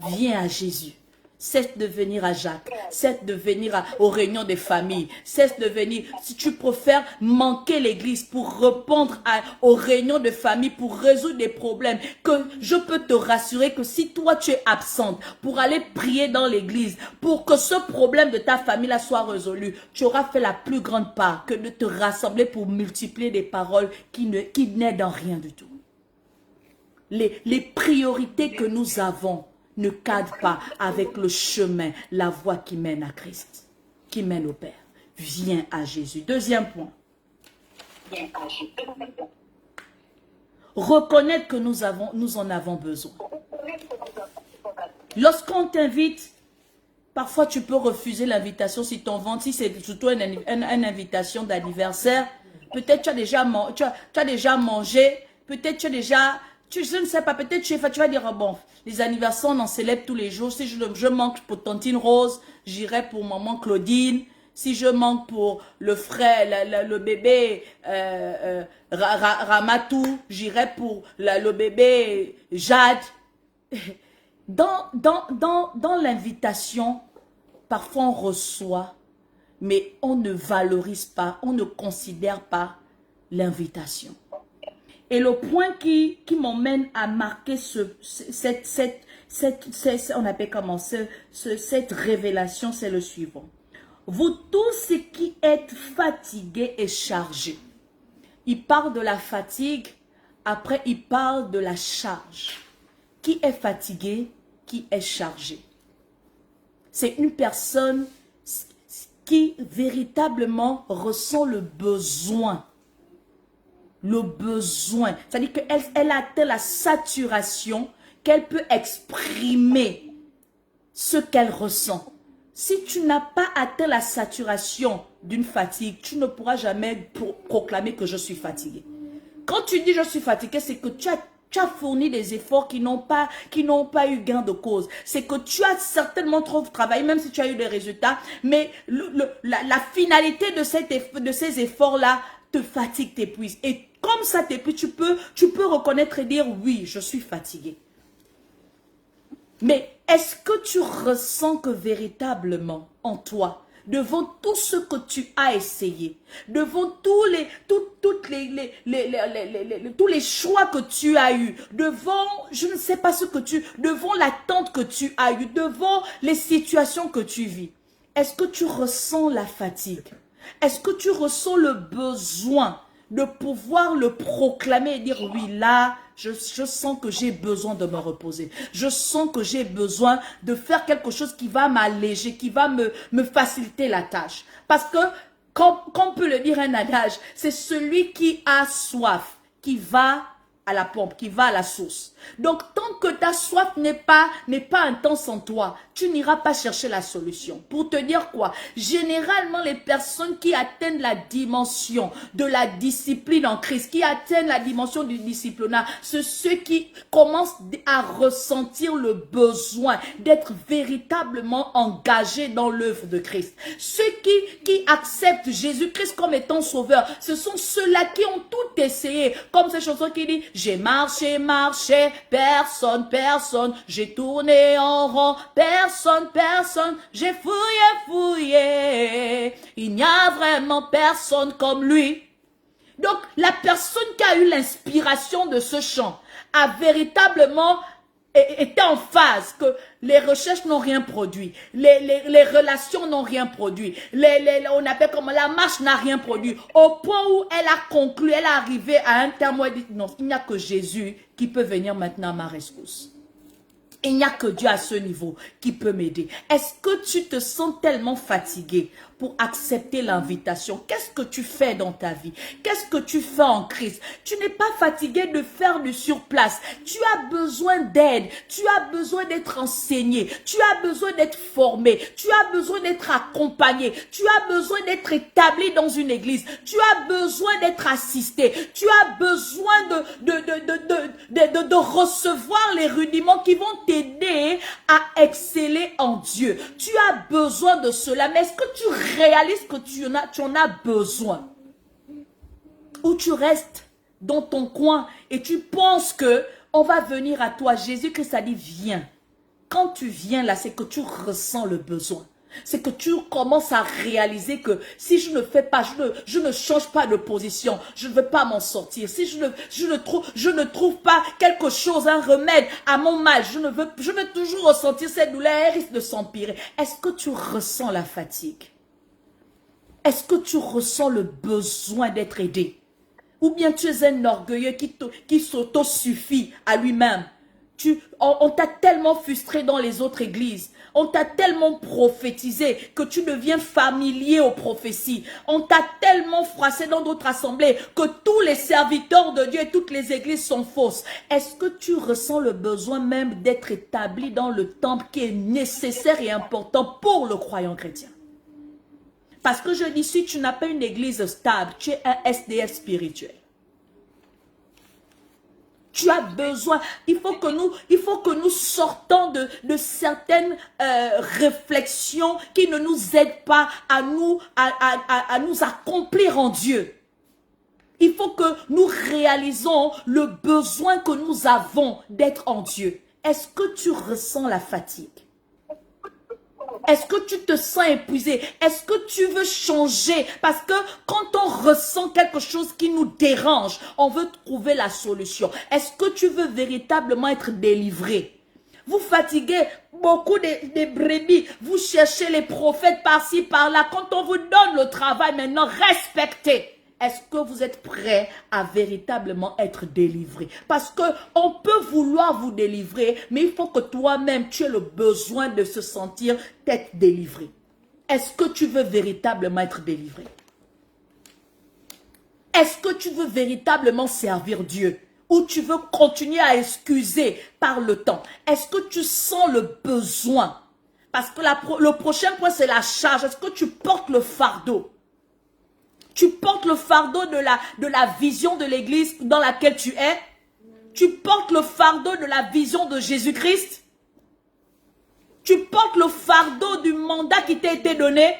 Viens à Jésus. Cesse de venir à Jacques. Cesse de venir aux réunions des familles. Cesse de venir, si tu préfères manquer l'église pour répondre aux réunions de famille, pour résoudre des problèmes, que je peux te rassurer que si toi tu es absente pour aller prier dans l'église, pour que ce problème de ta famille là soit résolu, tu auras fait la plus grande part que de te rassembler pour multiplier des paroles qui n'aident en rien du tout. Les priorités que nous avons ne cadre pas avec le chemin, la voie qui mène à Christ, qui mène au Père. Viens à Jésus. Deuxième point. Reconnaître que nous en avons besoin. Lorsqu'on t'invite, parfois tu peux refuser l'invitation si ton ventre, si c'est surtout une invitation d'anniversaire. Peut-être tu as déjà mangé, peut-être tu as déjà... je ne sais pas, peut-être tu vas dire, bon, les anniversaires, on en célèbre tous les jours. Si je manque pour Tantine Rose, j'irai pour maman Claudine. Si je manque pour le frère, le bébé Ramatou, j'irai pour le bébé Jade. Dans l'invitation, parfois on reçoit, mais on ne valorise pas, on ne considère pas l'invitation. Et le point qui m'emmène à marquer on appelle comment, cette révélation, c'est le suivant. Vous tous qui êtes fatigués et chargés. Il parle de la fatigue, après il parle de la charge. Qui est fatigué, qui est chargé. C'est une personne qui véritablement ressent le besoin. Le besoin. C'est-à-dire qu'elle a atteint la saturation qu'elle peut exprimer ce qu'elle ressent. Si tu n'as pas atteint la saturation d'une fatigue, tu ne pourras jamais proclamer que je suis fatigué. Quand tu dis je suis fatigué, c'est que tu as fourni des efforts qui n'ont pas eu gain de cause. C'est que tu as certainement trop travaillé, même si tu as eu des résultats, mais la finalité de ces efforts-là te fatigue, t'épuise. Et comme ça t'épuise, tu peux reconnaître et dire oui, je suis fatigué. Mais est-ce que tu ressens que véritablement en toi, devant tout ce que tu as essayé, devant tous les choix que tu as eus, devant, je ne sais pas devant l'attente que tu as eue, devant les situations que tu vis, Est-ce que tu ressens la fatigue? Est-ce que tu ressens le besoin de pouvoir le proclamer et dire oui, là, je sens que j'ai besoin de me reposer. Je sens que j'ai besoin de faire quelque chose qui va m'alléger, qui va me faciliter la tâche. Parce que, comme on peut le dire un adage, c'est celui qui a soif, qui va à la pompe, qui va à la source. Donc, tant que ta soif n'est pas intense en toi, tu n'iras pas chercher la solution. Pour te dire quoi? Généralement, les personnes qui atteignent la dimension de la discipline en Christ, qui atteignent la dimension du disciplinaire, c'est ceux qui commencent à ressentir le besoin d'être véritablement engagés dans l'œuvre de Christ. Ceux qui acceptent Jésus-Christ comme étant sauveur, ce sont ceux-là qui ont tout essayé, comme ces chansons qui disent j'ai marché, personne, j'ai tourné en rond, personne, j'ai fouillé, il n'y a vraiment personne comme lui. Donc, la personne qui a eu l'inspiration de ce chant a véritablement été en phase que les recherches n'ont rien produit, les relations n'ont rien produit, on appelle comme la marche n'a rien produit, au point où elle a conclu, elle est arrivée à un terme où elle dit non, il n'y a que Jésus qui peut venir maintenant à ma rescousse. Il n'y a que Dieu à ce niveau qui peut m'aider. Est-ce que tu te sens tellement fatigué pour accepter l'invitation? Qu'est-ce que tu fais dans ta vie? Qu'est-ce que tu fais en Christ? Tu n'es pas fatigué de faire du surplace. Tu as besoin d'aide. Tu as besoin d'être enseigné. Tu as besoin d'être formé. Tu as besoin d'être accompagné. Tu as besoin d'être établi dans une église. Tu as besoin d'être assisté. Tu as besoin de recevoir les rudiments qui vont t'aider à exceller en Dieu. Tu as besoin de cela. Mais est-ce que tu réalises que tu en as besoin? Ou tu restes dans ton coin et tu penses que on va venir à toi. Jésus-Christ a dit viens. Quand tu viens là, c'est que tu ressens le besoin. C'est que tu commences à réaliser que si je ne fais pas, je ne change pas de position, je ne veux pas m'en sortir. Si je ne trouve pas quelque chose, un remède à mon mal, je veux toujours ressentir cette douleur, elle risque de s'empirer. Est-ce que tu ressens la fatigue? Est-ce que tu ressens le besoin d'être aidé? Ou bien tu es un orgueilleux qui s'auto-suffit à lui-même. On t'a tellement frustré dans les autres églises. On t'a tellement prophétisé que tu deviens familier aux prophéties. On t'a tellement froissé dans d'autres assemblées que tous les serviteurs de Dieu et toutes les églises sont fausses. Est-ce que tu ressens le besoin même d'être établi dans le temple qui est nécessaire et important pour le croyant chrétien? Parce que je dis, si tu n'as pas une église stable, tu es un SDF spirituel. Tu as besoin, il faut que nous sortons de certaines réflexions qui ne nous aident pas à nous accomplir en Dieu. Il faut que nous réalisons le besoin que nous avons d'être en Dieu. Est-ce que tu ressens la fatigue? Est-ce que tu te sens épuisé? Est-ce que tu veux changer? Parce que quand on ressent quelque chose qui nous dérange, on veut trouver la solution. Est-ce que tu veux véritablement être délivré? Vous fatiguez beaucoup des brebis. Vous cherchez les prophètes par-ci, par-là. Quand on vous donne le travail maintenant, respectez. Est-ce que vous êtes prêt à véritablement être délivré? Parce qu'on peut vouloir vous délivrer, mais il faut que toi-même, tu aies le besoin de se sentir être délivré. Est-ce que tu veux véritablement être délivré? Est-ce que tu veux véritablement servir Dieu? Ou tu veux continuer à excuser par le temps? Est-ce que tu sens le besoin? Parce que le prochain point, c'est la charge. Est-ce que tu portes le fardeau? Tu portes le fardeau de la vision de l'église dans laquelle tu es. Tu portes le fardeau de la vision de Jésus-Christ. Tu portes le fardeau du mandat qui t'a été donné.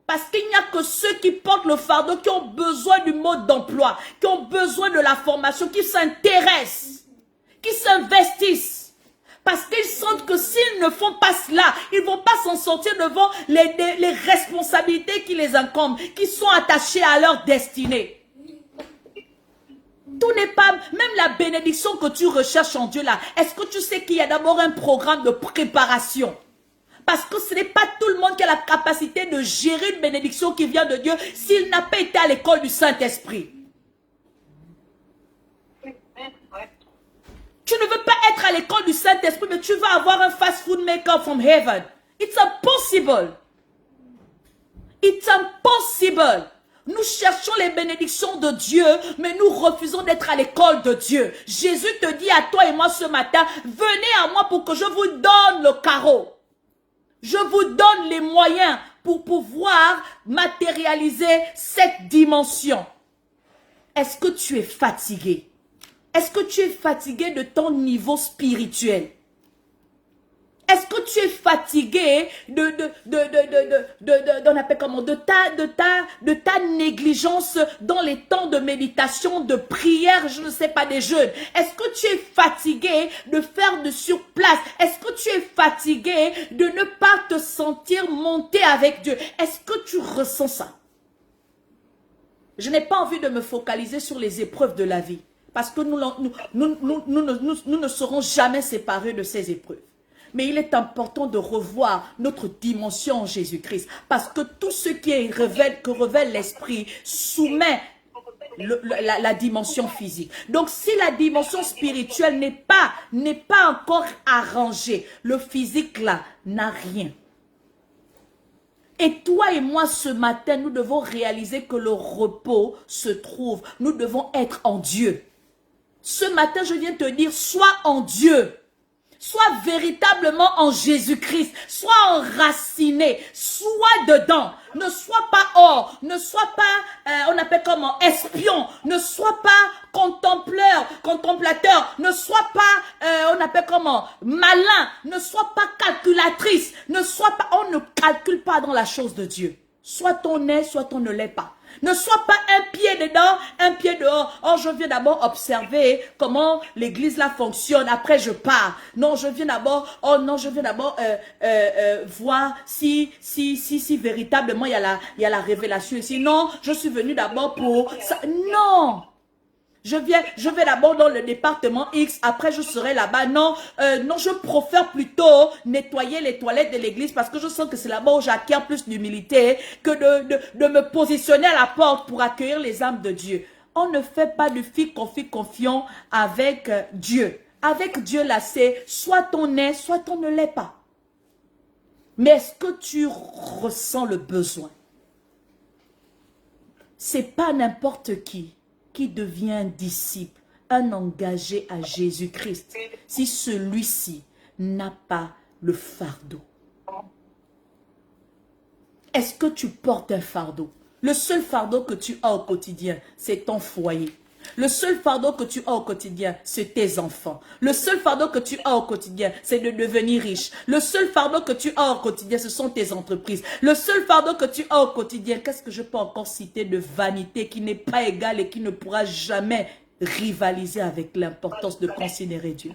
Parce qu'il n'y a que ceux qui portent le fardeau, qui ont besoin du mode d'emploi, qui ont besoin de la formation, qui s'intéressent, qui s'investissent. Parce qu'ils sentent que s'ils ne font pas cela, ils ne vont pas s'en sortir devant les responsabilités qui les incombent, qui sont attachées à leur destinée. Tout n'est pas, même la bénédiction que tu recherches en Dieu là, est-ce que tu sais qu'il y a d'abord un programme de préparation? Parce que ce n'est pas tout le monde qui a la capacité de gérer une bénédiction qui vient de Dieu s'il n'a pas été à l'école du Saint-Esprit. Tu ne veux pas être à l'école du Saint-Esprit, mais tu vas avoir un fast-food maker from heaven. It's impossible. It's impossible. Nous cherchons les bénédictions de Dieu, mais nous refusons d'être à l'école de Dieu. Jésus te dit à toi et moi ce matin, venez à moi pour que je vous donne le carreau. Je vous donne les moyens pour pouvoir matérialiser cette dimension. Est-ce que tu es fatigué? Est-ce que tu es fatigué de ton niveau spirituel? Est-ce que tu es fatigué de ta négligence dans les temps de méditation, de prière, je ne sais pas, des jeûnes? Est-ce que tu es fatigué de faire de surplace? Est-ce que tu es fatigué de ne pas te sentir monter avec Dieu? Est-ce que tu ressens ça? Je n'ai pas envie de me focaliser sur les épreuves de la vie, parce que nous ne serons jamais séparés de ces épreuves. Mais il est important de revoir notre dimension en Jésus-Christ. Parce que tout ce que révèle l'esprit soumet la dimension physique. Donc si la dimension spirituelle n'est pas encore arrangée, le physique là n'a rien. Et toi et moi ce matin, nous devons réaliser que le repos se trouve. Nous devons être en Dieu. Ce matin, je viens te dire, sois en Dieu. Sois véritablement en Jésus-Christ. Sois enraciné. Sois dedans. Ne sois pas hors. Ne sois pas, on appelle comment, espion. Ne sois pas contemplateur. Ne sois pas, on appelle comment, malin. Ne sois pas calculatrice. Ne sois pas, on ne calcule pas dans la chose de Dieu. Soit on est, soit on ne l'est pas. Ne sois pas un pied dedans, un pied dehors. Oh, je viens d'abord observer comment l'église là fonctionne. Après, je pars. Non, je viens d'abord, oh non, je viens d'abord voir si véritablement il y a la révélation ici. Non, je suis venu d'abord pour ça. Non. Je vais d'abord dans le département X, après je serai là-bas. Non, non, je préfère plutôt nettoyer les toilettes de l'église parce que je sens que c'est là-bas où j'acquiers plus d'humilité que de me positionner à la porte pour accueillir les âmes de Dieu. On ne fait pas de confiant avec Dieu. Avec Dieu là, c'est soit on est, soit on ne l'est pas. Mais est-ce que tu ressens le besoin? C'est pas n'importe qui devient un disciple, un engagé à Jésus-Christ, si celui-ci n'a pas le fardeau. Est-ce que tu portes un fardeau? Le seul fardeau que tu as au quotidien, c'est ton foyer. Le seul fardeau que tu as au quotidien, c'est tes enfants. Le seul fardeau que tu as au quotidien, c'est de devenir riche. Le seul fardeau que tu as au quotidien, ce sont tes entreprises. Le seul fardeau que tu as au quotidien, qu'est-ce que je peux encore citer de vanité qui n'est pas égale et qui ne pourra jamais rivaliser avec l'importance de considérer Dieu?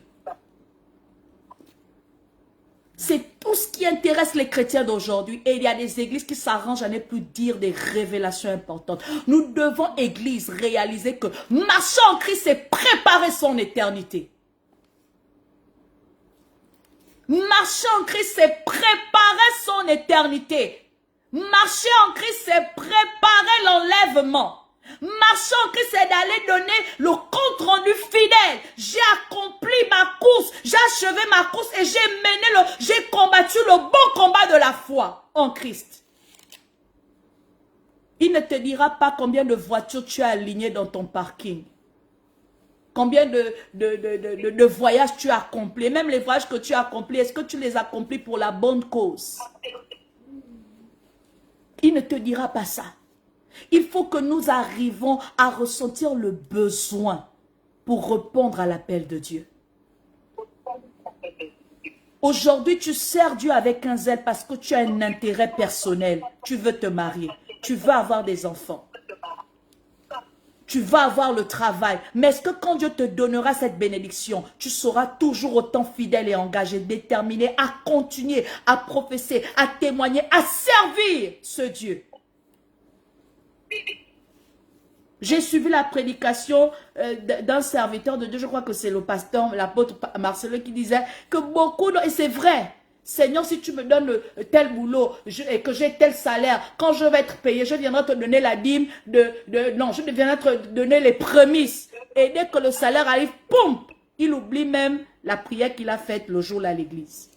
C'est tout ce qui intéresse les chrétiens d'aujourd'hui. Et il y a des églises qui s'arrangent à ne plus dire des révélations importantes. Nous devons, église, réaliser que marcher en Christ, c'est préparer son éternité. Marcher en Christ, c'est préparer son éternité. Marcher en Christ, c'est préparer l'enlèvement. Marcher en Christ, c'est d'aller donner le compte rendu fidèle. J'ai accompli ma course, j'ai achevé ma course et j'ai combattu le bon combat de la foi en Christ. Il ne te dira pas combien de voitures tu as alignées dans ton parking. Combien de voyages tu as accomplis. Même les voyages que tu as accomplis, est-ce que tu les accomplis pour la bonne cause? Il ne te dira pas ça. Il faut que nous arrivons à ressentir le besoin pour répondre à l'appel de Dieu. Aujourd'hui, tu sers Dieu avec un zèle parce que tu as un intérêt personnel. Tu veux te marier, tu veux avoir des enfants, tu vas avoir le travail. Mais est-ce que quand Dieu te donnera cette bénédiction, tu seras toujours autant fidèle et engagé, déterminé à continuer, à prophétiser, à témoigner, à servir ce Dieu? J'ai suivi la prédication d'un serviteur de Dieu, je crois que c'est le pasteur, l'apôtre Marcelo qui disait que beaucoup, et c'est vrai, Seigneur, si tu me donnes tel boulot et que j'ai tel salaire, quand je vais être payé, je viendrai te donner la dîme non, je viendrai te donner les prémices. Et dès que le salaire arrive, poum, il oublie même la prière qu'il a faite le jour-là à l'église.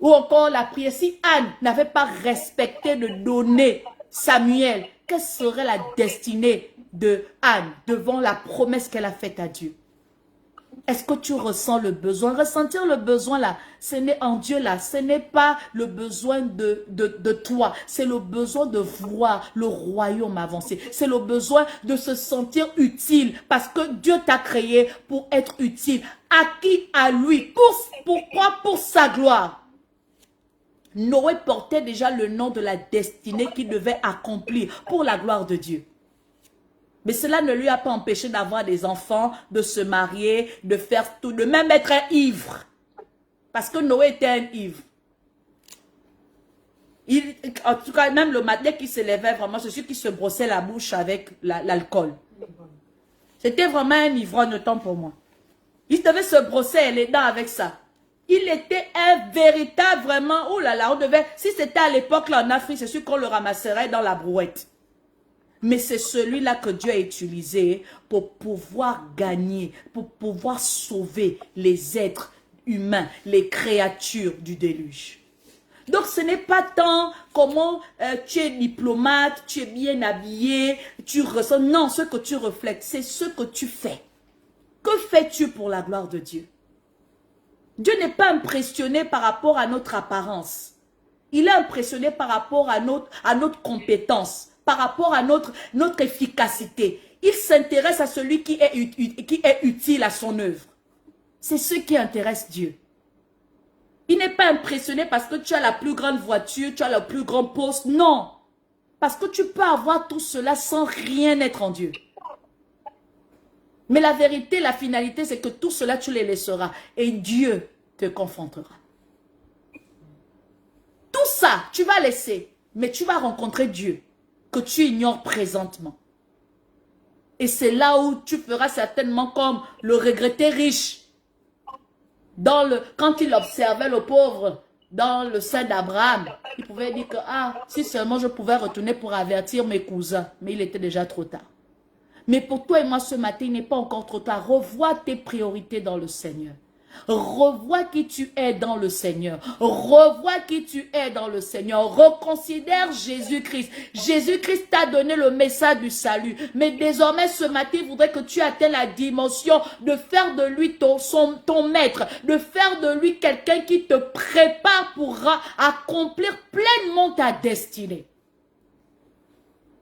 Ou encore la prière, si Anne n'avait pas respecté de donner Samuel, quelle serait la destinée de Anne devant la promesse qu'elle a faite à Dieu? Est-ce que tu ressens le besoin? Ressentir le besoin là, ce n'est en Dieu là, ce n'est pas le besoin de toi, c'est le besoin de voir le royaume avancer. C'est le besoin de se sentir utile parce que Dieu t'a créé pour être utile. À qui? À lui. Pourquoi? Pour sa gloire. Noé portait déjà le nom de la destinée qu'il devait accomplir pour la gloire de Dieu. Mais cela ne lui a pas empêché d'avoir des enfants, de se marier, de faire tout, de même être un ivre. Parce que Noé était un ivre. En tout cas, même le matin qui se levait, vraiment, c'est celui qui se brossait la bouche avec l'alcool. C'était vraiment un ivrogne autant pour moi. Il devait se brosser les dents avec ça. Il était un véritable, vraiment, oh là là, on devait, si c'était à l'époque là en Afrique, c'est sûr qu'on le ramasserait dans la brouette. Mais c'est celui-là que Dieu a utilisé pour pouvoir gagner, pour pouvoir sauver les êtres humains, les créatures du déluge. Donc ce n'est pas tant comment tu es diplomate, tu es bien habillé, tu ressens. Non, ce que tu reflètes, c'est ce que tu fais. Que fais-tu pour la gloire de Dieu? Dieu n'est pas impressionné par rapport à notre apparence. Il est impressionné par rapport à notre compétence, par rapport à notre efficacité. Il s'intéresse à celui qui est utile à son œuvre. C'est ce qui intéresse Dieu. Il n'est pas impressionné parce que tu as la plus grande voiture, tu as le plus grand poste. Non. Parce que tu peux avoir tout cela sans rien être en Dieu. Mais la vérité, la finalité, c'est que tout cela, tu les laisseras. Et Dieu te confrontera. Tout ça, tu vas laisser. Mais tu vas rencontrer Dieu que tu ignores présentement. Et c'est là où tu feras certainement comme le regretté riche. Quand il observait le pauvre dans le sein d'Abraham, il pouvait dire que si seulement je pouvais retourner pour avertir mes cousins. Mais il était déjà trop tard. Mais pour toi et moi ce matin, il n'est pas encore trop tard. Revois tes priorités dans le Seigneur. Revois qui tu es dans le Seigneur. Revois qui tu es dans le Seigneur. Reconsidère Jésus-Christ. Jésus-Christ t'a donné le message du salut. Mais désormais, ce matin, il voudrait que tu atteignes la dimension de faire de lui ton maître. De faire de lui quelqu'un qui te prépare pour accomplir pleinement ta destinée.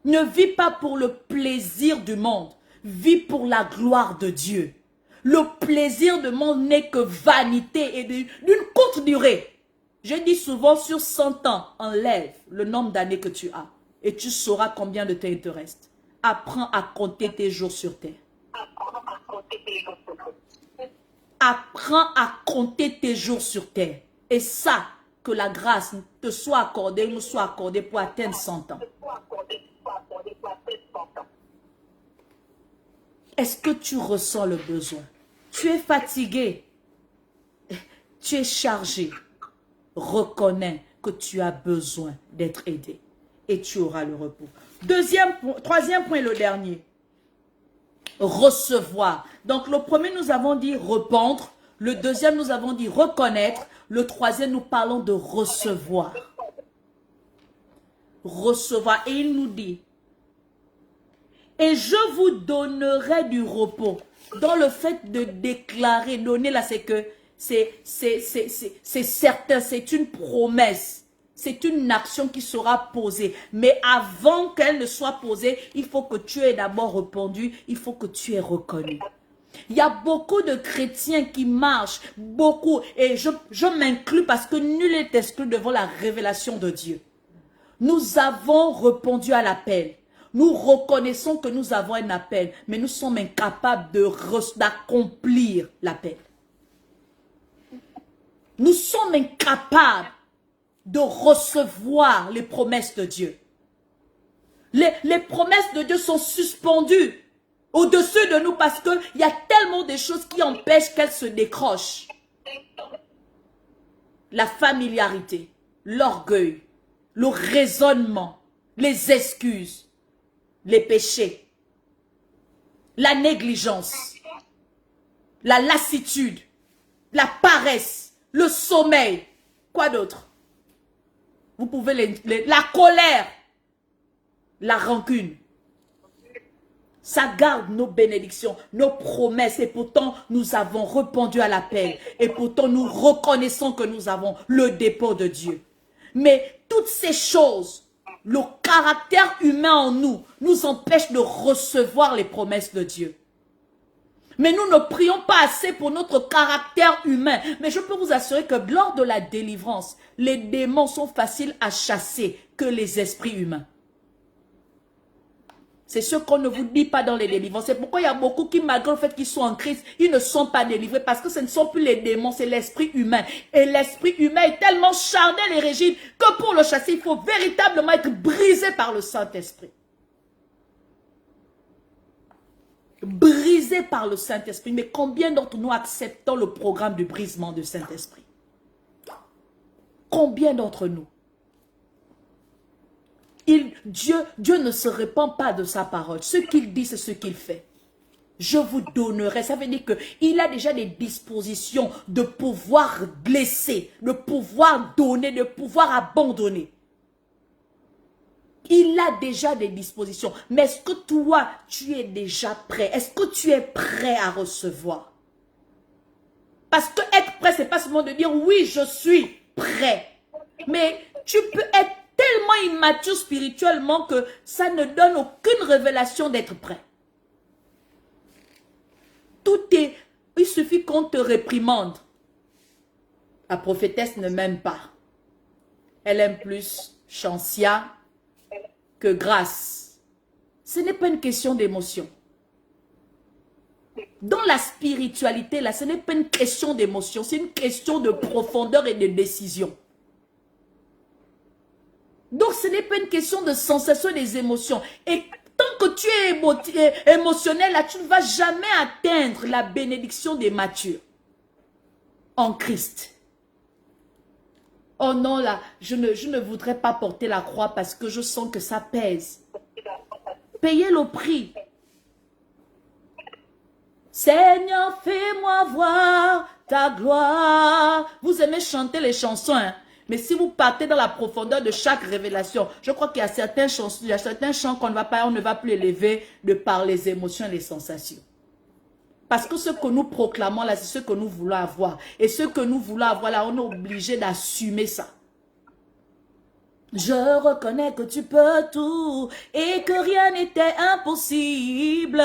Ne vis pas pour le plaisir du monde. Vis pour la gloire de Dieu. Le plaisir du monde n'est que vanité et d'une courte durée. Je dis souvent, sur 100 ans, enlève le nombre d'années que tu as. Et tu sauras combien de temps il te reste. Apprends à compter tes jours sur terre. Apprends à compter tes jours sur terre. Et ça, que la grâce te soit accordée, nous soit accordée pour atteindre 100 ans. Est-ce que tu ressens le besoin? Tu es fatigué. Tu es chargé. Reconnais que tu as besoin d'être aidé. Et tu auras le repos. Troisième point, le dernier. Recevoir. Donc le premier, nous avons dit répondre. Le deuxième, nous avons dit reconnaître. Le troisième, nous parlons de recevoir. Recevoir. Et il nous dit, et je vous donnerai du repos. Dans le fait de déclarer, donner là, c'est que c'est certain, c'est une promesse. C'est une action qui sera posée. Mais avant qu'elle ne soit posée, il faut que tu aies d'abord répondu, il faut que tu aies reconnu. Il y a beaucoup de chrétiens qui marchent, beaucoup, et je m'inclus parce que nul n'est exclu devant la révélation de Dieu. Nous avons répondu à l'appel. Nous reconnaissons que nous avons un appel, mais nous sommes incapables d'accomplir l'appel. Nous sommes incapables de recevoir les promesses de Dieu. Les promesses de Dieu sont suspendues au-dessus de nous parce qu'il y a tellement de choses qui empêchent qu'elles se décrochent. la familiarité, l'orgueil, le raisonnement, les excuses, les péchés, la négligence, la lassitude, la paresse, le sommeil. Quoi d'autre? Vous pouvez la colère, la rancune. Ça garde nos bénédictions, nos promesses. Et pourtant, nous avons répondu à l'appel. Et pourtant, nous reconnaissons que nous avons le dépôt de Dieu. Mais toutes ces choses, le caractère humain en nous, nous empêche de recevoir les promesses de Dieu. Mais nous ne prions pas assez pour notre caractère humain. Mais je peux vous assurer que lors de la délivrance, les démons sont faciles à chasser que les esprits humains. C'est ce qu'on ne vous dit pas dans les délivrances. C'est pourquoi il y a beaucoup qui, malgré le fait qu'ils sont en Christ, ils ne sont pas délivrés. Parce que ce ne sont plus les démons, c'est l'esprit humain. Et l'esprit humain est tellement charnel et rigide que pour le chasser, il faut véritablement être brisé par le Saint-Esprit. Brisé par le Saint-Esprit. Mais combien d'entre nous acceptons le programme du brisement du Saint-Esprit? Combien d'entre nous? Dieu ne se répand pas de sa parole. Ce qu'il dit, c'est ce qu'il fait. Je vous donnerai. Ça veut dire qu'il a déjà des dispositions de pouvoir blesser, de pouvoir donner, de pouvoir abandonner. Il a déjà des dispositions. Mais est-ce que toi, tu es déjà prêt? Est-ce que tu es prêt à recevoir? Parce que être prêt, ce n'est pas seulement de dire oui, je suis prêt. Mais tu peux être tellement immature spirituellement que ça ne donne aucune révélation d'être prêt. Il suffit qu'on te réprimande. La prophétesse ne m'aime pas. Elle aime plus Chancia que grâce. Ce n'est pas une question d'émotion. Dans la spiritualité, là, ce n'est pas une question d'émotion, c'est une question de profondeur et de décision. Donc, ce n'est pas une question de sensation des émotions. Et tant que tu es émotionnel, là, tu ne vas jamais atteindre la bénédiction des matures en Christ. Oh non, là, je ne voudrais pas porter la croix parce que je sens que ça pèse. Payez le prix. Seigneur, fais-moi voir ta gloire. Vous aimez chanter les chansons, hein? Mais si vous partez dans la profondeur de chaque révélation, je crois qu'il y a certaines chansons, il y a certains chants on ne va plus élever de par les émotions et les sensations. Parce que ce que nous proclamons là, c'est ce que nous voulons avoir. Et ce que nous voulons avoir là, on est obligé d'assumer ça. Je reconnais que tu peux tout et que rien n'était impossible.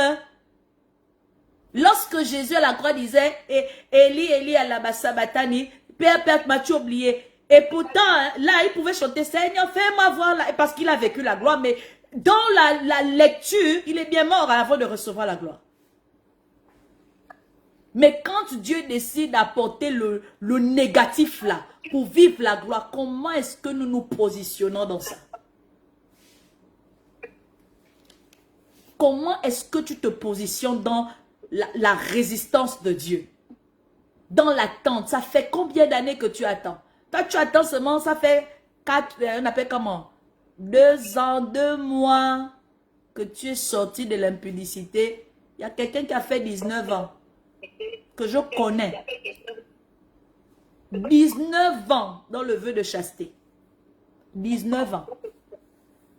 Lorsque Jésus à la croix disait Eli, Eli, alama sabachthani, Père, Père, m'as-tu oublié? Et pourtant, là, il pouvait chanter Seigneur, fais-moi voir là, parce qu'il a vécu la gloire. Mais dans la lecture, il est bien mort avant de recevoir la gloire. Mais quand Dieu décide d'apporter le négatif là, pour vivre la gloire, comment est-ce que nous nous positionnons dans ça? Comment est-ce que tu te positionnes dans la résistance de Dieu? Dans l'attente, ça fait combien d'années que tu attends? Toi, tu attends seulement, ça fait 4, on appelle comment? 2 ans, 2 mois que tu es sorti de l'impudicité. Il y a quelqu'un qui a fait 19 ans, que je connais. 19 ans dans le vœu de chasteté. 19 ans.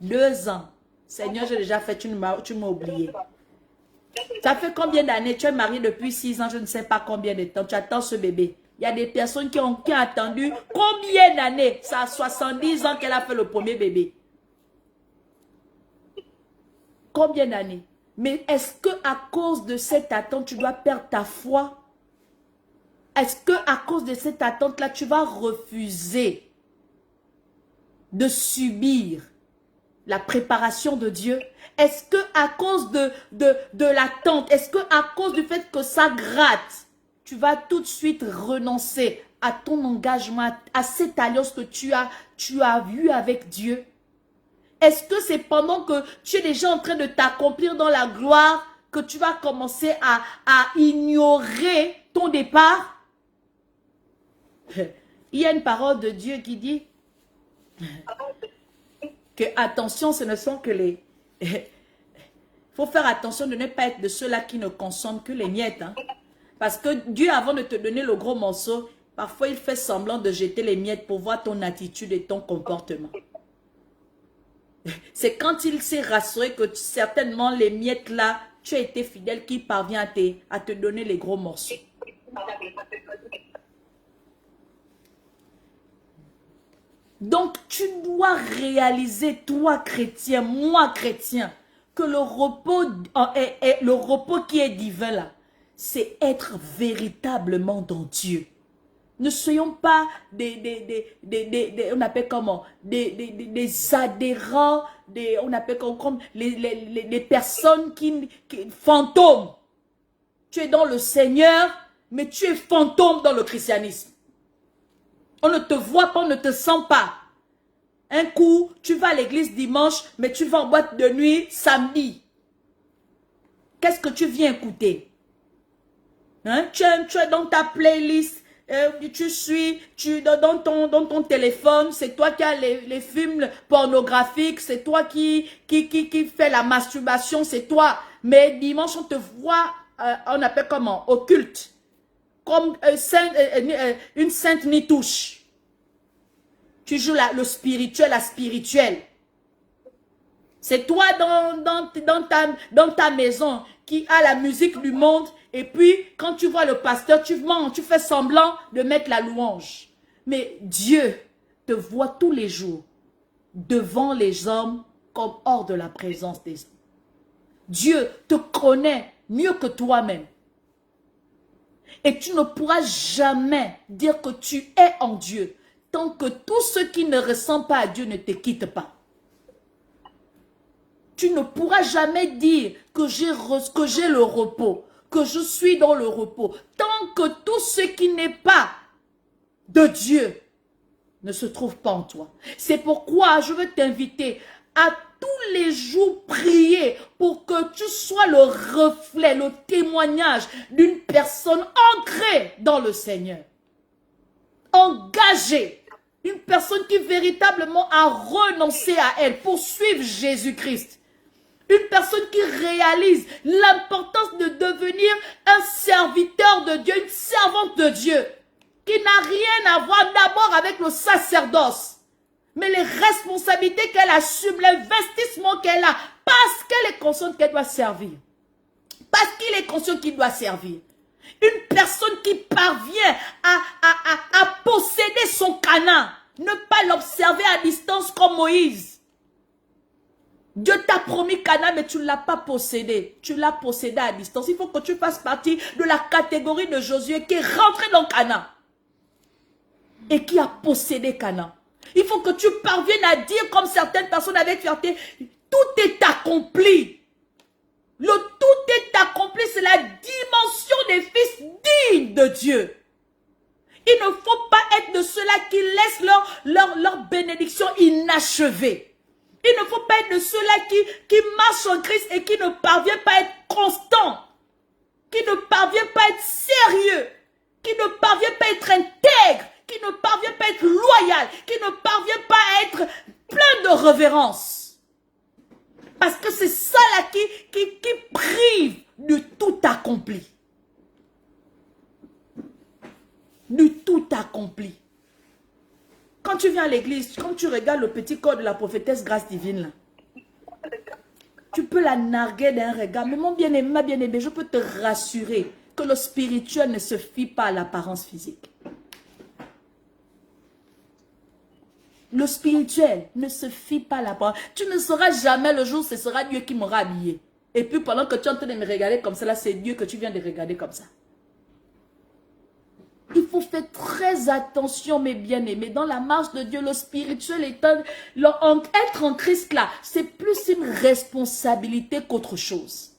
2 ans. Seigneur, j'ai déjà fait, tu m'as oublié. Ça fait combien d'années? Tu es marié depuis 6 ans, je ne sais pas combien de temps. Tu attends ce bébé. Il y a des personnes qui ont attendu combien d'années? Ça a 70 ans qu'elle a fait le premier bébé. Combien d'années? Mais est-ce que à cause de cette attente, tu dois perdre ta foi? Est-ce que à cause de cette attente-là, tu vas refuser de subir la préparation de Dieu? Est-ce que à cause de l'attente, est-ce que à cause du fait que ça gratte, tu vas tout de suite renoncer à ton engagement, à cette alliance que tu as eue avec Dieu? Est-ce que c'est pendant que tu es déjà en train de t'accomplir dans la gloire que tu vas commencer à ignorer ton départ? Il y a une parole de Dieu qui dit que attention, ce ne sont que les... Il faut faire attention de ne pas être de ceux-là qui ne consomment que les miettes. Hein. Parce que Dieu, avant de te donner le gros morceau, parfois il fait semblant de jeter les miettes pour voir ton attitude et ton comportement. C'est quand il s'est rassuré que certainement les miettes là, tu as été fidèle, qu'il parvient à te donner les gros morceaux. Donc tu dois réaliser, toi chrétien, moi chrétien, que le repos qui est divin là, c'est être véritablement dans Dieu. Ne soyons pas on appelle comment, des adhérents, on appelle comme les personnes qui fantômes. Tu es dans le Seigneur, mais tu es fantôme dans le christianisme. On ne te voit pas, on ne te sent pas. Un coup, tu vas à l'église dimanche, mais tu vas en boîte de nuit samedi. Qu'est-ce que tu viens écouter? Hein? Tu es dans ta playlist. Tu suis, dans ton téléphone, c'est toi qui as les films pornographiques, c'est toi qui fait la masturbation, c'est toi. Mais dimanche, on te voit, on appelle comment? Occulte. Comme une sainte nitouche. Tu joues le spirituel, la spirituelle. C'est toi dans ta maison qui a la musique du monde. Et puis, quand tu vois le pasteur, tu mens, tu fais semblant de mettre la louange. Mais Dieu te voit tous les jours devant les hommes comme hors de la présence des hommes. Dieu te connaît mieux que toi-même. Et tu ne pourras jamais dire que tu es en Dieu tant que tous ceux qui ne ressemblent pas à Dieu ne te quittent pas. Tu ne pourras jamais dire que j'ai le repos, que je suis dans le repos, tant que tout ce qui n'est pas de Dieu ne se trouve pas en toi. C'est pourquoi je veux t'inviter à tous les jours prier pour que tu sois le reflet, le témoignage d'une personne ancrée dans le Seigneur. Engagée. Une personne qui véritablement a renoncé à elle pour suivre Jésus-Christ. Une personne qui réalise l'importance de devenir un serviteur de Dieu, une servante de Dieu, qui n'a rien à voir d'abord avec le sacerdoce, mais les responsabilités qu'elle assume, l'investissement qu'elle a, parce qu'elle est consciente qu'elle doit servir. Parce qu'il est conscient qu'il doit servir. Une personne qui parvient à posséder son Canaan, ne pas l'observer à distance comme Moïse. Dieu t'a promis Canaan, mais tu ne l'as pas possédé. Tu l'as possédé à distance. Il faut que tu fasses partie de la catégorie de Josué qui est rentré dans Canaan et qui a possédé Canaan. Il faut que tu parviennes à dire comme certaines personnes avec fierté, tout est accompli. Le tout est accompli, c'est la dimension des fils dignes de Dieu. Il ne faut pas être de ceux-là qui laissent leur bénédiction inachevée. Il ne faut pas être de ceux-là qui marchent en Christ et qui ne parviennent pas à être constants, qui ne parviennent pas à être sérieux, qui ne parviennent pas à être intègres, qui ne parviennent pas à être loyaux, qui ne parviennent pas à être pleins de révérence. Parce que c'est ça là qui prive de tout accompli. Du tout accompli. Quand tu viens à l'église, quand tu regardes le petit corps de la prophétesse Grâce Divine, là, tu peux la narguer d'un regard. Mais mon bien-aimé, ma bien-aimée, je peux te rassurer que le spirituel ne se fie pas à l'apparence physique. Le spirituel ne se fie pas à l'apparence. Tu ne sauras jamais le jour où ce sera Dieu qui m'aura habillé. Et puis pendant que tu es en train de me regarder comme ça, là, c'est Dieu que tu viens de regarder comme ça. Il faut faire très attention, mes bien-aimés. Dans la marche de Dieu, le spirituel être en Christ là, c'est plus une responsabilité qu'autre chose.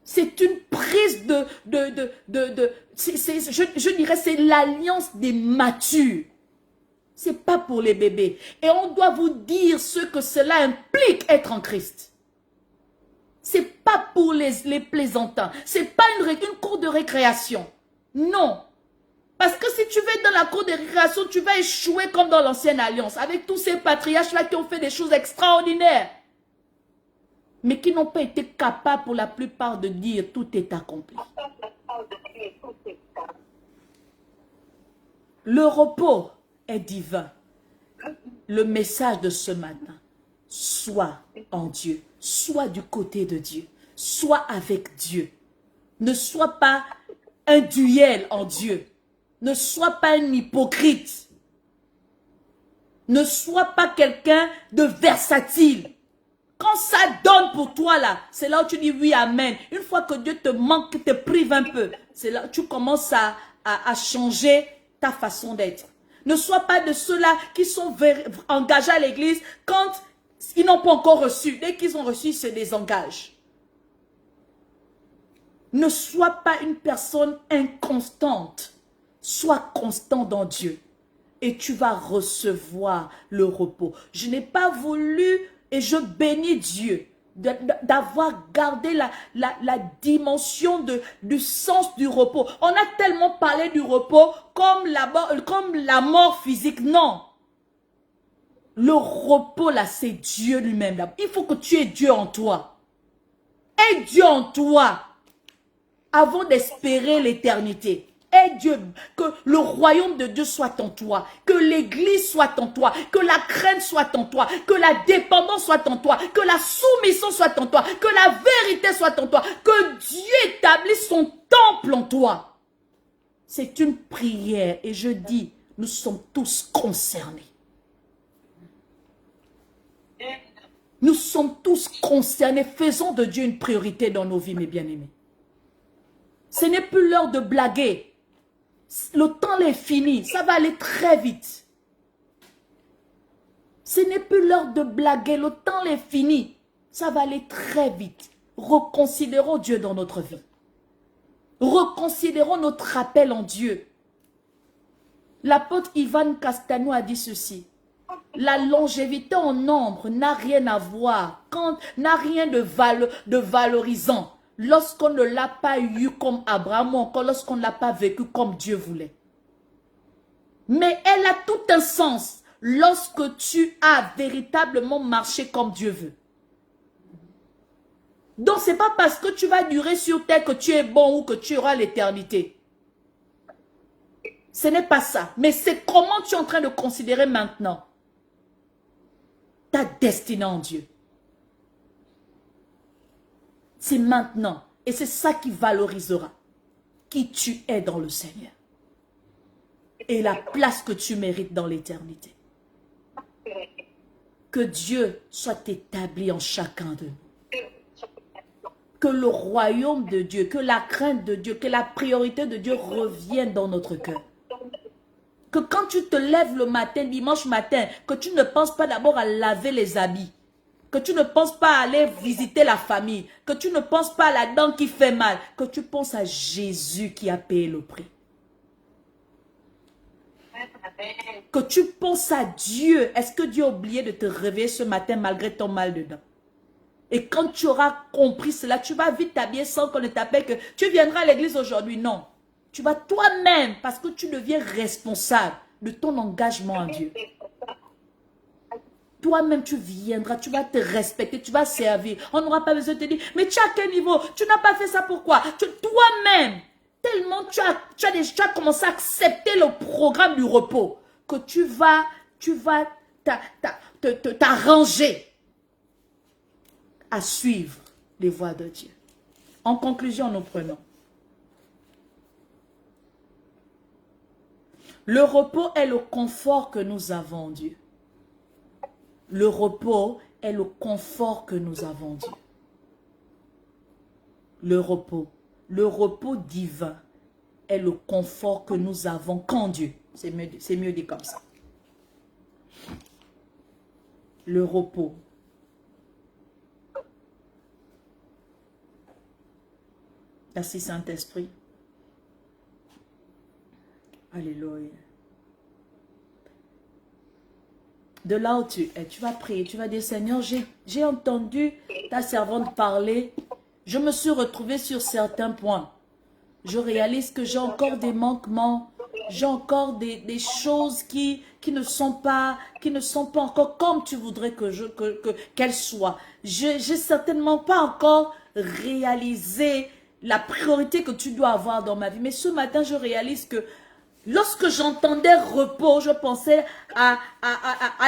C'est une prise je dirais, c'est l'alliance des matures. C'est pas pour les bébés. Et on doit vous dire ce que cela implique être en Christ. C'est pas pour les plaisantins. C'est pas une cour de récréation. Non. Parce que si tu vas être dans la cour de récréation, tu vas échouer comme dans l'ancienne alliance, avec tous ces patriarches-là qui ont fait des choses extraordinaires, mais qui n'ont pas été capables pour la plupart de dire tout est accompli. Le repos est divin. Le message de ce matin, sois en Dieu, sois du côté de Dieu, sois avec Dieu. Ne sois pas un duel en Dieu. Ne sois pas un hypocrite. Ne sois pas quelqu'un de versatile. Quand ça donne pour toi là, c'est là où tu dis oui, amen. Une fois que Dieu te manque, te prive un peu, c'est là où tu commences à changer ta façon d'être. Ne sois pas de ceux-là qui sont engagés à l'église quand ils n'ont pas encore reçu. Dès qu'ils ont reçu, ils se désengagent. Ne sois pas une personne inconstante. Sois constant dans Dieu. Et tu vas recevoir le repos. Je n'ai pas voulu, et je bénis Dieu, d'avoir gardé la dimension du sens du repos. On a tellement parlé du repos comme la mort physique. Non. Le repos là, c'est Dieu lui-même. Il faut que tu aies Dieu en toi. Aie Dieu en toi avant d'espérer l'éternité. Aie Dieu, que le royaume de Dieu soit en toi, que l'église soit en toi, que la crainte soit en toi, que la dépendance soit en toi, que la soumission soit en toi, que la vérité soit en toi, que Dieu établisse son temple en toi. C'est une prière et je dis, nous sommes tous concernés. Nous sommes tous concernés. Faisons de Dieu une priorité dans nos vies, mes bien-aimés. Ce n'est plus l'heure de blaguer. Le temps est fini. Ça va aller très vite. Ce n'est plus l'heure de blaguer. Le temps est fini. Ça va aller très vite. Reconsidérons Dieu dans notre vie. Reconsidérons notre appel en Dieu. L'apôtre Ivan Castano a dit ceci. La longévité en nombre n'a rien à voir, n'a rien de valorisant lorsqu'on ne l'a pas eu comme Abraham ou encore lorsqu'on ne l'a pas vécu comme Dieu voulait. Mais elle a tout un sens lorsque tu as véritablement marché comme Dieu veut. Donc ce n'est pas parce que tu vas durer sur terre que tu es bon ou que tu auras l'éternité. Ce n'est pas ça. Mais c'est comment tu es en train de considérer maintenant ta destinée en Dieu. C'est maintenant. Et c'est ça qui valorisera qui tu es dans le Seigneur. Et la place que tu mérites dans l'éternité. Que Dieu soit établi en chacun de nous. Que le royaume de Dieu, que la crainte de Dieu, que la priorité de Dieu revienne dans notre cœur. Que quand tu te lèves le matin, dimanche matin, que tu ne penses pas d'abord à laver les habits. Que tu ne penses pas à aller visiter la famille. Que tu ne penses pas à la dent qui fait mal. Que tu penses à Jésus qui a payé le prix. Que tu penses à Dieu. Est-ce que Dieu a oublié de te réveiller ce matin malgré ton mal de dents? Et quand tu auras compris cela, tu vas vite t'habiller sans qu'on ne t'appelle que tu viendras à l'église aujourd'hui. Non. Tu vas toi-même, parce que tu deviens responsable de ton engagement en Dieu. Toi-même, tu viendras, tu vas te respecter, tu vas servir. On n'aura pas besoin de te dire, mais tu as quel niveau? Tu n'as pas fait ça pourquoi? Toi-même, tellement tu as commencé à accepter le programme du repos que tu vas t'arranger à suivre les voies de Dieu. En conclusion, nous prenons. Le repos est le confort que nous avons en Dieu. Le repos est le confort que nous avons en Dieu. Le repos divin est le confort que nous avons qu'en Dieu. C'est mieux dit comme ça. Le repos. Merci Saint-Esprit. Alléluia. De là où tu es, tu vas prier, tu vas dire, Seigneur, j'ai entendu ta servante parler, je me suis retrouvée sur certains points. Je réalise que j'ai encore des manquements, j'ai encore des choses qui ne sont pas encore comme tu voudrais qu'elles soient. J'ai certainement pas encore réalisé la priorité que tu dois avoir dans ma vie. Mais ce matin, je réalise que lorsque j'entendais repos, je pensais à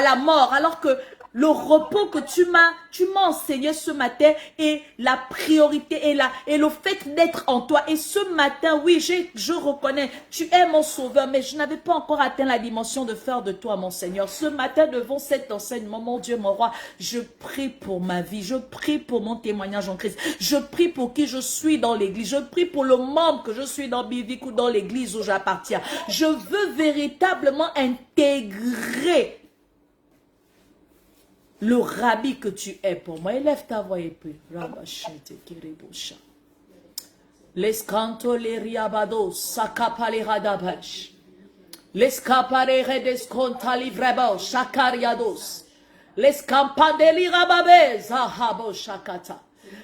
la mort, alors que le repos que tu m'as enseigné ce matin est la priorité et le fait d'être en toi. Et ce matin, oui, je reconnais, tu es mon sauveur, mais je n'avais pas encore atteint la dimension de faire de toi mon Seigneur. Ce matin, devant cet enseignement, mon Dieu, mon roi, je prie pour ma vie, je prie pour mon témoignage en Christ, je prie pour qui je suis dans l'église, je prie pour le membre que je suis dans Bivic ou dans l'église où j'appartiens. Je veux véritablement intégrer le rabbi que tu es pour moi. Élève ta voix et prie. L'escanto les riabados, sakapale radabash. L'escapare redesconta livrebo, shakariados. L'escampandeli rababez, ahabo shakata.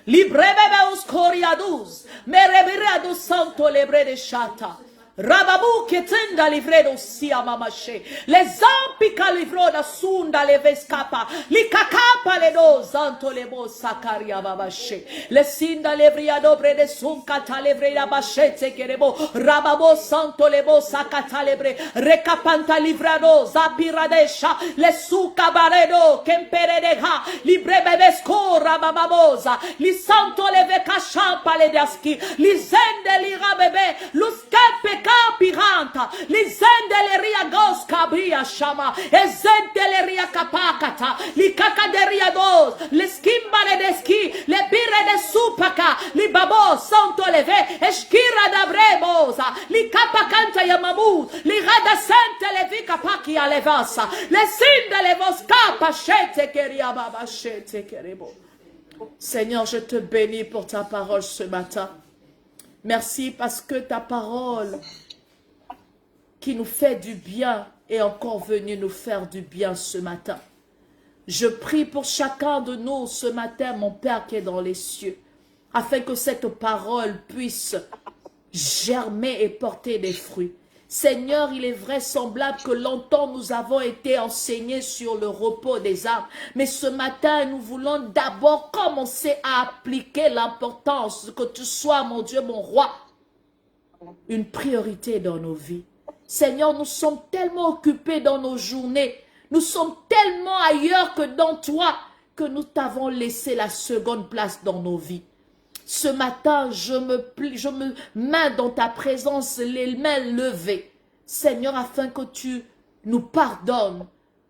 Librebebeus coriados, merebirados santo lebre de shata. Rababu ketenda livredo sia mamache. Les ampika livro da sunda le vescapa. Li kakapa le do zanto le bo sakaria babache. Le sinda levria dobre de sunkata levria bachete kerebo. Rababo santo le bo sakata lebre. Recapanta livrado zapiradesha. Le suka baredo kemperedeha. Libre bebesco rabababosa. Li santo le vekashampa le daski. Li zende li rabebe. Luskepe piranta, li zendeleria gos kabria shama, e zendeleria kapakata, li kakaderia dos, le skimbale deski, le bire de supaka, li babo santo leve, eskira da brebosa, li kapakanta yamamut, li rada sente levi kapaki alevasa, le sindele vos kapa shete keria baba shete kerebo. Seigneur, je te bénis pour ta parole ce matin. Merci parce que ta parole qui nous fait du bien est encore venue nous faire du bien ce matin. Je prie pour chacun de nous ce matin, mon Père qui est dans les cieux, afin que cette parole puisse germer et porter des fruits. Seigneur, il est vraisemblable que longtemps nous avons été enseignés sur le repos des âmes. Mais ce matin, nous voulons d'abord commencer à appliquer l'importance que tu sois, mon Dieu, mon roi, une priorité dans nos vies. Seigneur, nous sommes tellement occupés dans nos journées, nous sommes tellement ailleurs que dans toi, que nous t'avons laissé la seconde place dans nos vies. Ce matin, je me mets dans ta présence, les mains levées, Seigneur, afin que tu nous pardonnes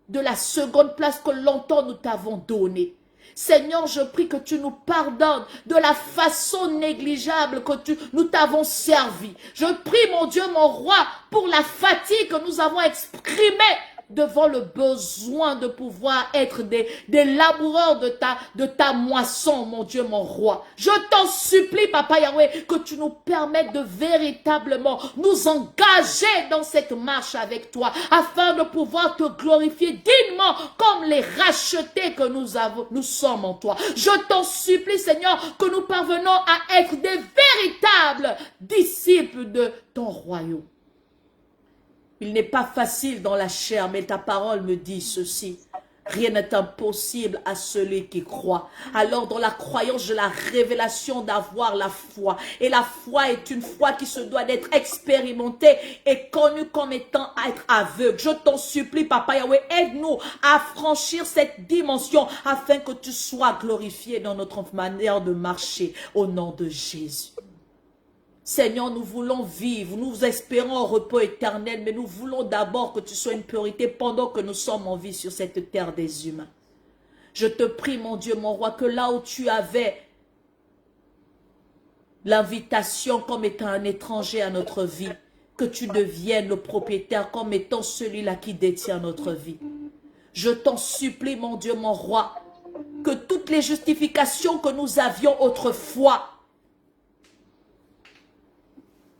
de la seconde place que longtemps nous t'avons donnée. Seigneur, je prie que tu nous pardonnes de la façon négligeable que nous t'avons servi. Je prie, mon Dieu, mon roi, pour la fatigue que nous avons exprimée devant le besoin de pouvoir être des laboureurs de ta moisson, mon Dieu, mon roi. Je t'en supplie, Papa Yahweh, que tu nous permettes de véritablement nous engager dans cette marche avec toi, afin de pouvoir te glorifier dignement comme les rachetés que nous sommes en toi. Je t'en supplie, Seigneur, que nous parvenons à être des véritables disciples de ton royaume. Il n'est pas facile dans la chair, mais ta parole me dit ceci. Rien n'est impossible à celui qui croit. Alors dans la croyance, j'ai la révélation d'avoir la foi. Et la foi est une foi qui se doit d'être expérimentée et connue comme étant être aveugle. Je t'en supplie, Papa Yahweh, aide-nous à franchir cette dimension afin que tu sois glorifié dans notre manière de marcher au nom de Jésus. Seigneur, nous voulons vivre, nous espérons un repos éternel, mais nous voulons d'abord que tu sois une priorité pendant que nous sommes en vie sur cette terre des humains. Je te prie, mon Dieu, mon roi, que là où tu avais l'invitation comme étant un étranger à notre vie, que tu deviennes le propriétaire comme étant celui-là qui détient notre vie. Je t'en supplie, mon Dieu, mon roi, que toutes les justifications que nous avions autrefois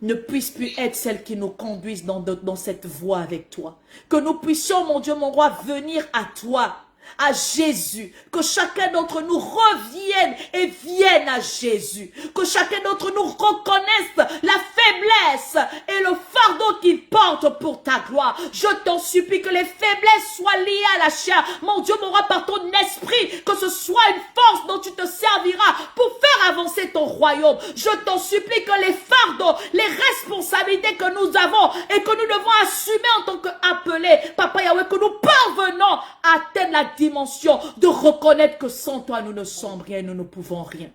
ne puisse plus être celle qui nous conduise dans cette voie avec toi. Que nous puissions, mon Dieu, mon roi, venir à toi à Jésus. Que chacun d'entre nous revienne et vienne à Jésus. Que chacun d'entre nous reconnaisse la faiblesse et le fardeau qu'il porte pour ta gloire. Je t'en supplie que les faiblesses soient liées à la chair. Mon Dieu, mon roi, par ton esprit, que ce soit une force dont tu te serviras pour faire avancer ton royaume. Je t'en supplie que les fardeaux, les responsabilités que nous avons et que nous devons assumer en tant qu'appelés, Papa Yahweh, que nous parvenons à atteindre la dimension de reconnaître que sans toi nous ne sommes rien, nous ne pouvons rien.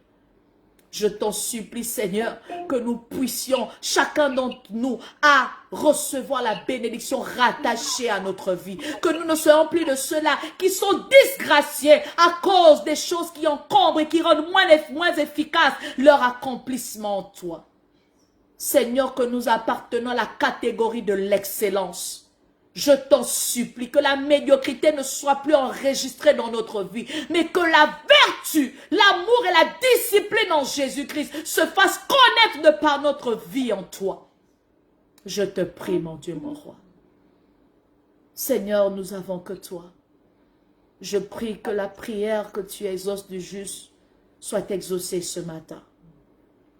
Je t'en supplie, Seigneur, que nous puissions, chacun d'entre nous, à recevoir la bénédiction rattachée à notre vie. Que nous ne soyons plus de ceux-là qui sont disgraciés à cause des choses qui encombrent et qui rendent moins efficace leur accomplissement en toi. Seigneur, que nous appartenons à la catégorie de l'excellence. Je t'en supplie que la médiocrité ne soit plus enregistrée dans notre vie, mais que la vertu, l'amour et la discipline en Jésus-Christ se fassent connaître de par notre vie en toi. Je te prie, mon Dieu, mon roi. Seigneur, nous avons que toi. Je prie que la prière que tu exauces du juste soit exaucée ce matin.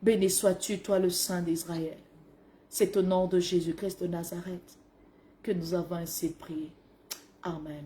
Béni sois-tu, toi le Saint d'Israël. C'est au nom de Jésus-Christ de Nazareth que nous avons ainsi prié. Amen.